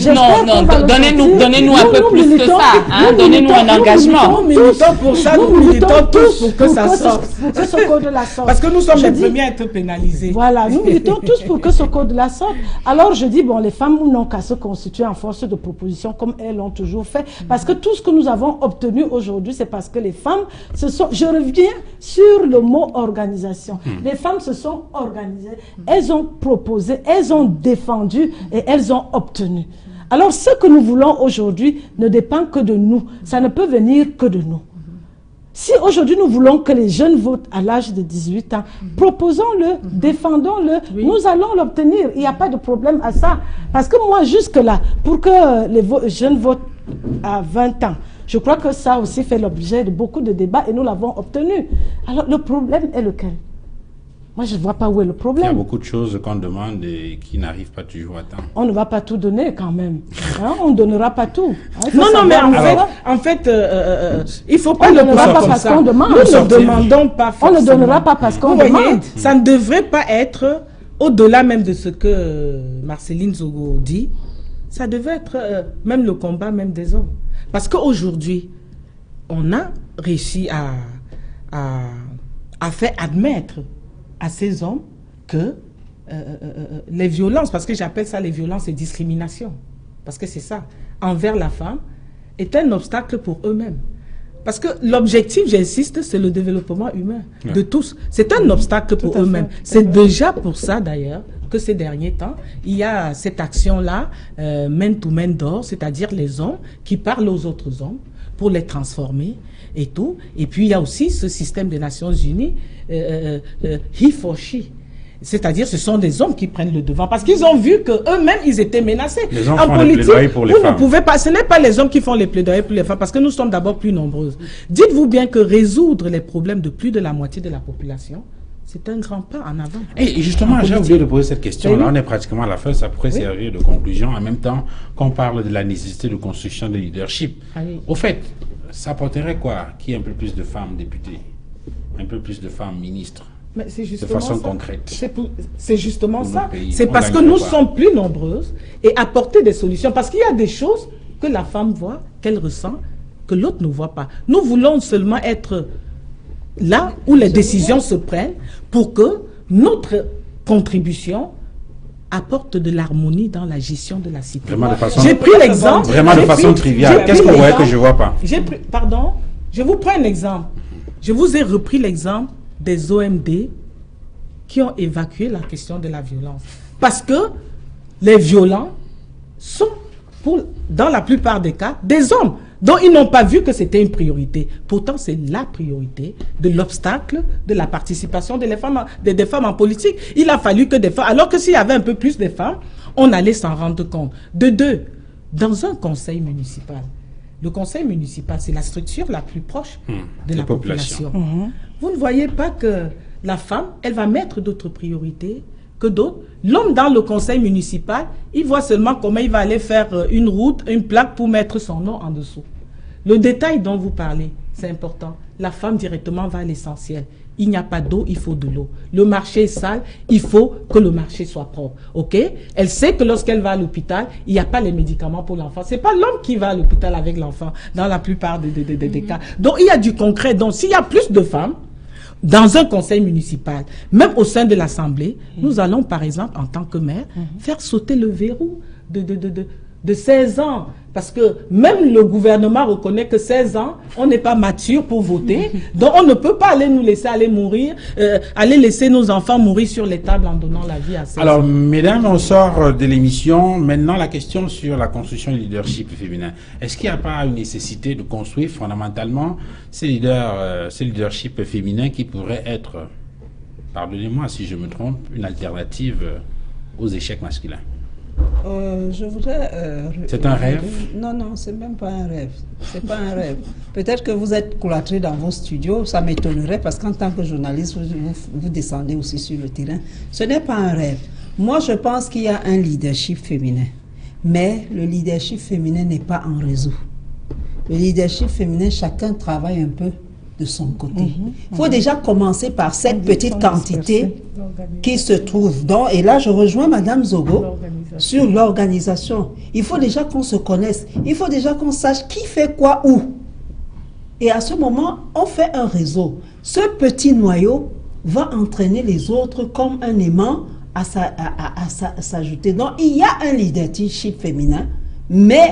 non, donnez-nous un peu plus que ça. Hein, donnez-nous un engagement. Nous militons pour ça, nous militons tous pour que ça sorte. Pour que ce code-là sorte. Parce que nous sommes Je les dis- premiers à être pénalisés. Voilà, nous militons tous pour que ce code-là sorte. Alors je dis, bon, les femmes n'ont qu'à se constituer en force de proposition comme elles l'ont toujours fait. Parce que tout ce que nous avons obtenu aujourd'hui, c'est parce que les femmes se sont... Je reviens sur le mot organisation. Les femmes se sont organisées, elles ont proposé, elles ont défendu et elles ont obtenu. Alors ce que nous voulons aujourd'hui ne dépend que de nous. Ça ne peut venir que de nous. Si aujourd'hui nous voulons que les jeunes votent à l'âge de 18 ans, proposons-le, défendons-le, nous allons l'obtenir. Il n'y a pas de problème à ça. Parce que moi, jusque-là, pour que les jeunes votent à 20 ans, je crois que ça aussi fait l'objet de beaucoup de débats et nous l'avons obtenu. Alors le problème est lequel? Moi, je ne vois pas où est le Il y a problème. beaucoup de choses qu'on demande et qui n'arrivent pas toujours à temps. On ne va pas tout donner quand même. Hein, on ne donnera pas tout. Hein, il faut Non, mais savoir- en fait, il ne faut pas On le ne donnera pousser pas comme parce ça. qu'on demande. Nous ne Sortir. demandons pas On ne forcément. donnera pas parce qu'on Vous voyez, demande. ça ne devrait pas être, au-delà même de ce que Marceline Zogo dit, ça devait être même le combat même des hommes. Parce qu'aujourd'hui, on a réussi à faire admettre à ces hommes que les violences, parce que j'appelle ça les violences et discriminations, parce que c'est ça, envers la femme, est un obstacle pour eux-mêmes. Parce que l'objectif, j'insiste, c'est le développement humain de tous. C'est un obstacle pour eux-mêmes. C'est déjà pour ça, d'ailleurs, que ces derniers temps, il y a cette action-là, main to main d'or, c'est-à-dire les hommes qui parlent aux autres hommes pour les transformer et tout. Et puis, il y a aussi ce système des Nations Unies, he for she. C'est-à-dire, ce sont des hommes qui prennent le devant parce qu'ils ont vu qu'eux-mêmes, ils étaient menacés. Les hommes En font des plaidoyers pour les vous femmes. ne pouvez pas, ce n'est pas les hommes qui font les plaidoyers pour les femmes parce que nous sommes d'abord plus nombreuses. Dites-vous bien que résoudre les problèmes de plus de la moitié de la population, c'est un grand pas en avant. Et justement, j'ai oublié de poser cette question. Oui. Là, on est pratiquement à la fin, ça pourrait servir de conclusion. En même temps qu'on parle de la nécessité de construction de leadership. Ah oui. Au fait, ça apporterait quoi? Qu'il y ait un peu plus de femmes députées, un peu plus de femmes ministres, Mais c'est de justement façon ça. concrète. C'est justement Pour ça. nos pays, C'est on parce que gagne nous pas. sommes plus nombreuses et apporter des solutions. Parce qu'il y a des choses que la femme voit, qu'elle ressent, que l'autre ne voit pas. Nous voulons seulement être là où les décisions se prennent pour que notre contribution apporte de l'harmonie dans la gestion de la cité. Vraiment de façon, J'ai pris l'exemple. vraiment de j'ai façon pris- triviale. j'ai Qu'est-ce pris qu'on voit que l'exemple- je ne vois pas? Pardon, je vous prends un exemple. Je vous ai repris l'exemple des OMD qui ont évacué la question de la violence. Parce que les violents sont, dans la plupart des cas, des hommes dont ils n'ont pas vu que c'était une priorité. Pourtant, c'est la priorité de l'obstacle de la participation des femmes en politique. Il a fallu que des femmes, alors que s'il y avait un peu plus de femmes, on allait s'en rendre compte. De deux, dans un conseil municipal, le conseil municipal, c'est la structure la plus proche de la population. Vous ne voyez pas que la femme, elle va mettre d'autres priorités que d'autres. L'homme dans le conseil municipal, il voit seulement comment il va aller faire une route, une plaque pour mettre son nom en dessous. Le détail dont vous parlez, c'est important. La femme directement va à l'essentiel. Il n'y a pas d'eau, il faut de l'eau. Le marché est sale, il faut que le marché soit propre. Ok? Elle sait que lorsqu'elle va à l'hôpital, il n'y a pas les médicaments pour l'enfant. C'est pas l'homme qui va à l'hôpital avec l'enfant dans la plupart des cas. Donc il y a du concret. Donc s'il y a plus de femmes dans un conseil municipal, même au sein de l'Assemblée, nous allons par exemple en tant que maire faire sauter le verrou de 16 ans. Parce que même le gouvernement reconnaît que 16 ans, on n'est pas mature pour voter. Donc on ne peut pas aller nous laisser aller mourir, aller laisser nos enfants mourir sur les tables en donnant la vie à 16 ans. Alors, mesdames, on sort de l'émission. Maintenant, la question sur la construction du leadership féminin. Est-ce qu'il n'y a pas une nécessité de construire fondamentalement ces leaderships féminins qui pourraient être, pardonnez-moi si je me trompe, une alternative aux échecs masculins? Je voudrais... C'est un rêve? Non, non, c'est même pas un rêve. C'est pas un rêve. Peut-être que vous êtes cloîtrés dans vos studios, ça m'étonnerait parce qu'en tant que journaliste, vous descendez aussi sur le terrain. Ce n'est pas un rêve. Moi, je pense qu'il y a un leadership féminin. Mais le leadership féminin n'est pas en réseau. Le leadership féminin, chacun travaille un peu de son côté. Il faut déjà commencer par cette petite quantité qui se trouve. Donc, et là, je rejoins Madame Zogo sur l'organisation. Il faut déjà qu'on se connaisse. Il faut déjà qu'on sache qui fait quoi où. Et à ce moment, on fait un réseau. Ce petit noyau va entraîner les autres comme un aimant à s'ajouter. Donc, il y a un leadership féminin, mais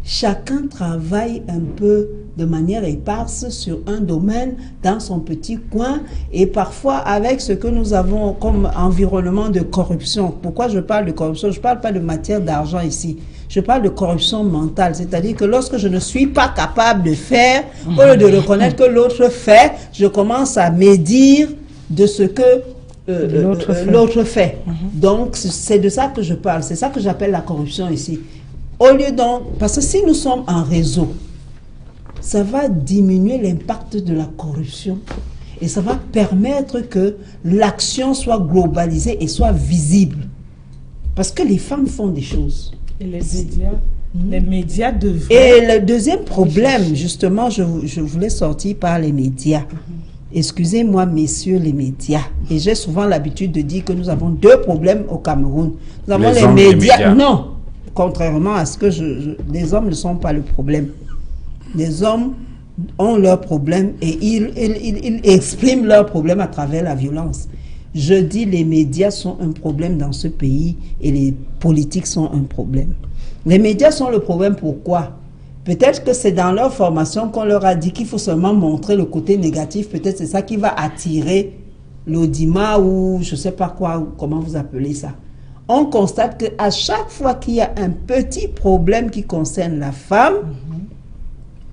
chacun travaille un peu de manière éparse sur un domaine dans son petit coin et parfois avec ce que nous avons comme environnement de corruption. Pourquoi je parle de corruption? Je ne parle pas de matière d'argent ici. Je parle de corruption mentale, c'est-à-dire que lorsque je ne suis pas capable de faire, au lieu de reconnaître que l'autre fait, je commence à médire de ce que l'autre fait. Donc, c'est de ça que je parle. C'est ça que j'appelle la corruption ici. Au lieu donc, parce que si nous sommes en réseau, ça va diminuer l'impact de la corruption et ça va permettre que l'action soit globalisée et soit visible. Parce que les femmes font des choses. Et les médias devraient... Et le deuxième problème, justement, je voulais sortir par les médias. Excusez-moi, messieurs les médias. Et j'ai souvent l'habitude de dire que nous avons deux problèmes au Cameroun. Nous avons les médias. Non, contrairement à ce que les hommes ne sont pas le problème. Les hommes ont leurs problèmes et ils expriment leurs problèmes à travers la violence. Je dis les médias sont un problème dans ce pays et les politiques sont un problème. Les médias sont le problème, pourquoi? Peut-être que c'est dans leur formation qu'on leur a dit qu'il faut seulement montrer le côté négatif. Peut-être c'est ça qui va attirer l'audimat ou je ne sais pas quoi, ou comment vous appelez ça. On constate qu'à chaque fois qu'il y a un petit problème qui concerne la femme,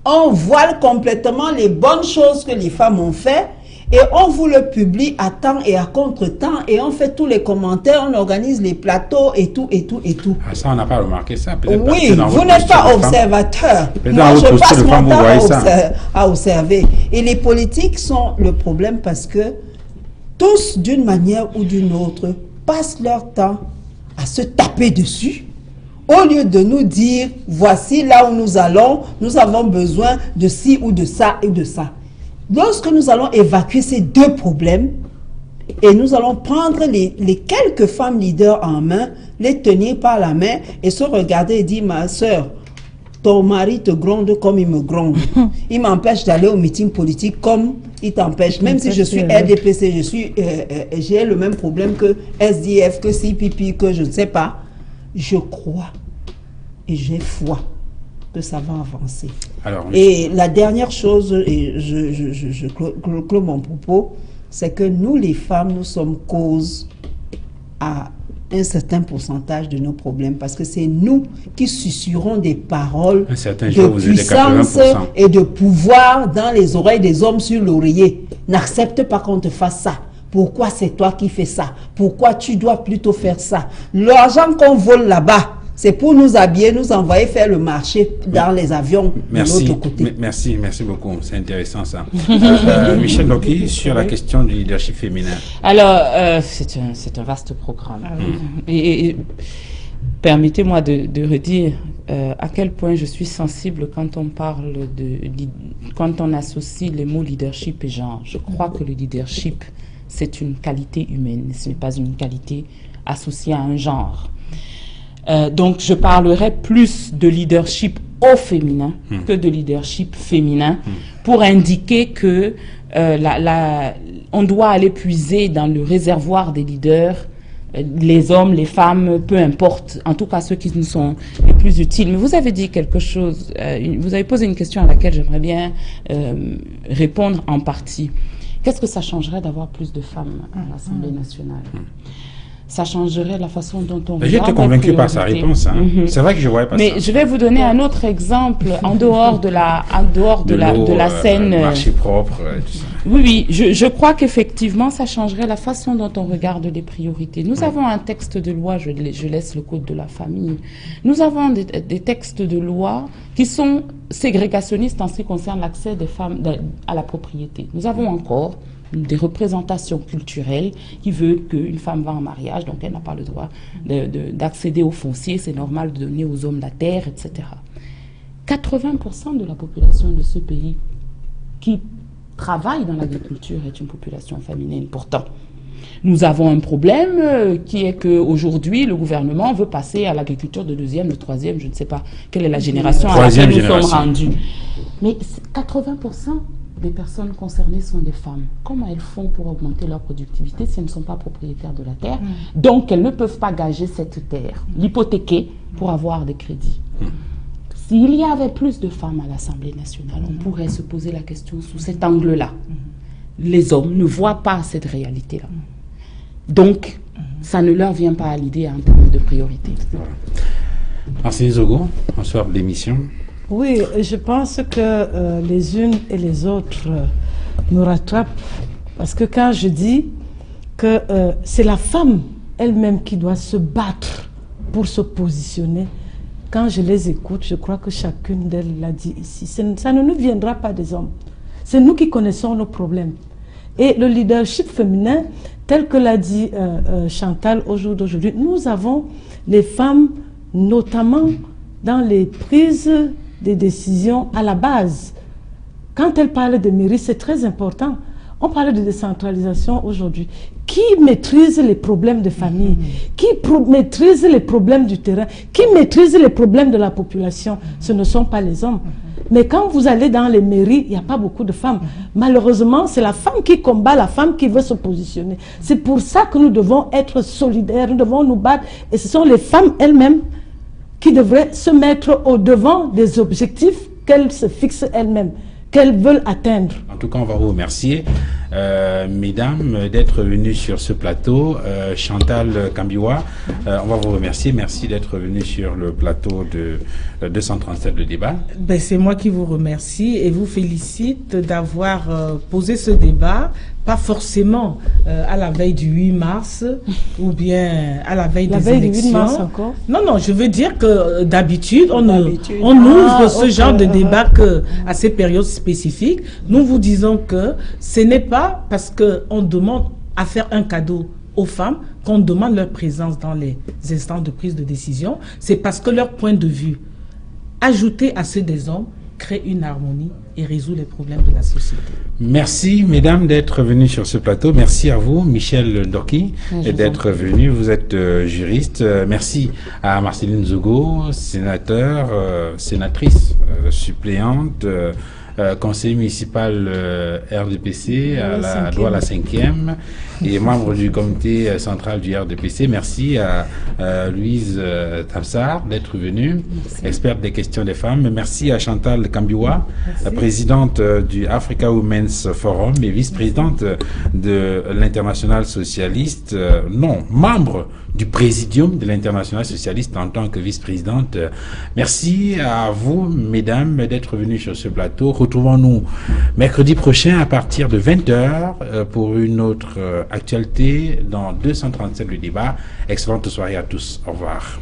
on voile complètement les bonnes choses que les femmes ont fait et on vous le publie à temps et à contre-temps et on fait tous les commentaires, on organise les plateaux et tout, et tout, et tout. Ah, ça, on n'a pas remarqué ça. Oui, vous n'êtes pas observateur. Moi, je passe mon temps à observer. Et les politiques sont le problème parce que tous, d'une manière ou d'une autre, passent leur temps à se taper dessus. Au lieu de nous dire, voici là où nous allons, nous avons besoin de ci ou de ça et de ça. Lorsque nous allons évacuer ces deux problèmes, et nous allons prendre les quelques femmes leaders en main, les tenir par la main et se regarder et dire, ma soeur, ton mari te gronde comme il me gronde. Il m'empêche d'aller au meeting politique comme il t'empêche. Même si je suis RDPC, j'ai le même problème que SDF, que CPP, que je ne sais pas. Je crois et j'ai foi que ça va avancer. Alors, et la dernière chose, et je clôt mon propos, c'est que nous les femmes, nous sommes cause à un certain pourcentage de nos problèmes, parce que c'est nous qui susurrons des paroles de puissance et de pouvoir dans les oreilles des hommes sur l'oreiller. N'accepte pas qu'on te fasse ça. Pourquoi c'est toi qui fais ça? Pourquoi tu dois plutôt faire ça? L'argent qu'on vole là-bas, c'est pour nous habiller, nous envoyer faire le marché dans les avions de l'autre côté. Merci beaucoup. C'est intéressant ça. Michel Loki, sur la question du leadership féminin. Alors, c'est un vaste programme. Et permettez-moi de redire à quel point je suis sensible quand on parle quand on associe les mots leadership et genre. Je crois que le leadership, c'est une qualité humaine, ce n'est pas une qualité associée à un genre. Donc, je parlerai plus de leadership au féminin que de leadership féminin pour indiquer que on doit aller puiser dans le réservoir des leaders, les hommes, les femmes, peu importe, en tout cas ceux qui nous sont les plus utiles. Mais vous avez dit quelque chose, vous avez posé une question à laquelle j'aimerais bien répondre en partie. Qu'est-ce que ça changerait d'avoir plus de femmes à l'Assemblée nationale? Ça changerait la façon dont on regarde. J'étais convaincu par sa réponse. C'est vrai que je voyais pas ça. Mais je vais vous donner un autre exemple en dehors de la scène. Marché propre. Tout ça. Oui, je crois qu'effectivement, ça changerait la façon dont on regarde les priorités. Nous avons un texte de loi, je laisse le code de la famille. Nous avons des textes de loi qui sont ségrégationnistes en ce qui concerne l'accès des femmes à la propriété. Nous avons encore des représentations culturelles qui veulent qu'une femme va en mariage, donc elle n'a pas le droit d'accéder au foncier, c'est normal de donner aux hommes la terre, etc. 80% de la population de ce pays qui travaille dans l'agriculture est une population féminine. Pourtant, nous avons un problème qui est qu'aujourd'hui, le gouvernement veut passer à l'agriculture de deuxième, de troisième, je ne sais pas quelle est la génération à laquelle nous sommes rendus. Mais 80% des personnes concernées sont des femmes. Comment elles font pour augmenter leur productivité si elles ne sont pas propriétaires de la terre? Donc, elles ne peuvent pas gager cette terre, l'hypothéquer pour avoir des crédits. S'il y avait plus de femmes à l'Assemblée nationale, on pourrait se poser la question sous cet angle-là. Les hommes ne voient pas cette réalité-là. Donc, ça ne leur vient pas à l'idée en termes de priorité. Merci Zogo, bonsoir de l'émission. Oui, je pense que les unes et les autres nous rattrapent. Parce que quand je dis que c'est la femme elle-même qui doit se battre pour se positionner, quand je les écoute, je crois que chacune d'elles l'a dit ici. Ça ne nous viendra pas des hommes. C'est nous qui connaissons nos problèmes. Et le leadership féminin, tel que l'a dit Chantal au jour d'aujourd'hui, nous avons les femmes, notamment dans les prises des décisions à la base. Quand elle parle de mairie, c'est très important. On parle de décentralisation aujourd'hui. Qui maîtrise les problèmes de famille? Qui maîtrise les problèmes du terrain? Qui maîtrise les problèmes de la population? Ce ne sont pas les hommes. Mais quand vous allez dans les mairies, il n'y a pas beaucoup de femmes. Malheureusement, c'est la femme qui combat, la femme qui veut se positionner. C'est pour ça que nous devons être solidaires, nous devons nous battre. Et ce sont les femmes elles-mêmes qui devraient se mettre au devant des objectifs qu'elles se fixent elles-mêmes, qu'elles veulent atteindre. En tout cas, on va vous remercier, mesdames, d'être venues sur ce plateau. Chantal Kambiwa, on va vous remercier. Merci d'être venue sur le plateau de 237 le débat. Ben, c'est moi qui vous remercie et vous félicite d'avoir posé ce débat, pas forcément à la veille du 8 mars ou bien à la veille des élections. Du 8 mars encore? Non, non, je veux dire que d'habitude, on ouvre ce genre de débat que à ces périodes spécifiques. Nous vous disons que ce n'est pas parce qu'on demande à faire un cadeau aux femmes qu'on demande leur présence dans les instants de prise de décision. C'est parce que leur point de vue, ajouté à ceux des hommes, crée une harmonie et résout les problèmes de la société. Merci, mesdames, d'être venues sur ce plateau. Merci à vous, Michel Dorki, d'être venu. Vous êtes juriste. Merci à Marceline Zogo, sénatrice suppléante, conseiller municipal RDPC à la loi la 5e et membre du comité central du RDPC. Merci à Louise Tamsar d'être venue, experte des questions des femmes. Merci à Chantal Kambiwa, présidente du Africa Women's Forum et vice-présidente de l'Internationale socialiste, membre du présidium de l'Internationale socialiste en tant que vice-présidente. Merci à vous, mesdames, d'être venues sur ce plateau. Retrouvons-nous mercredi prochain à partir de 20h pour une autre actualité dans 237 le débat. Excellente soirée à tous. Au revoir.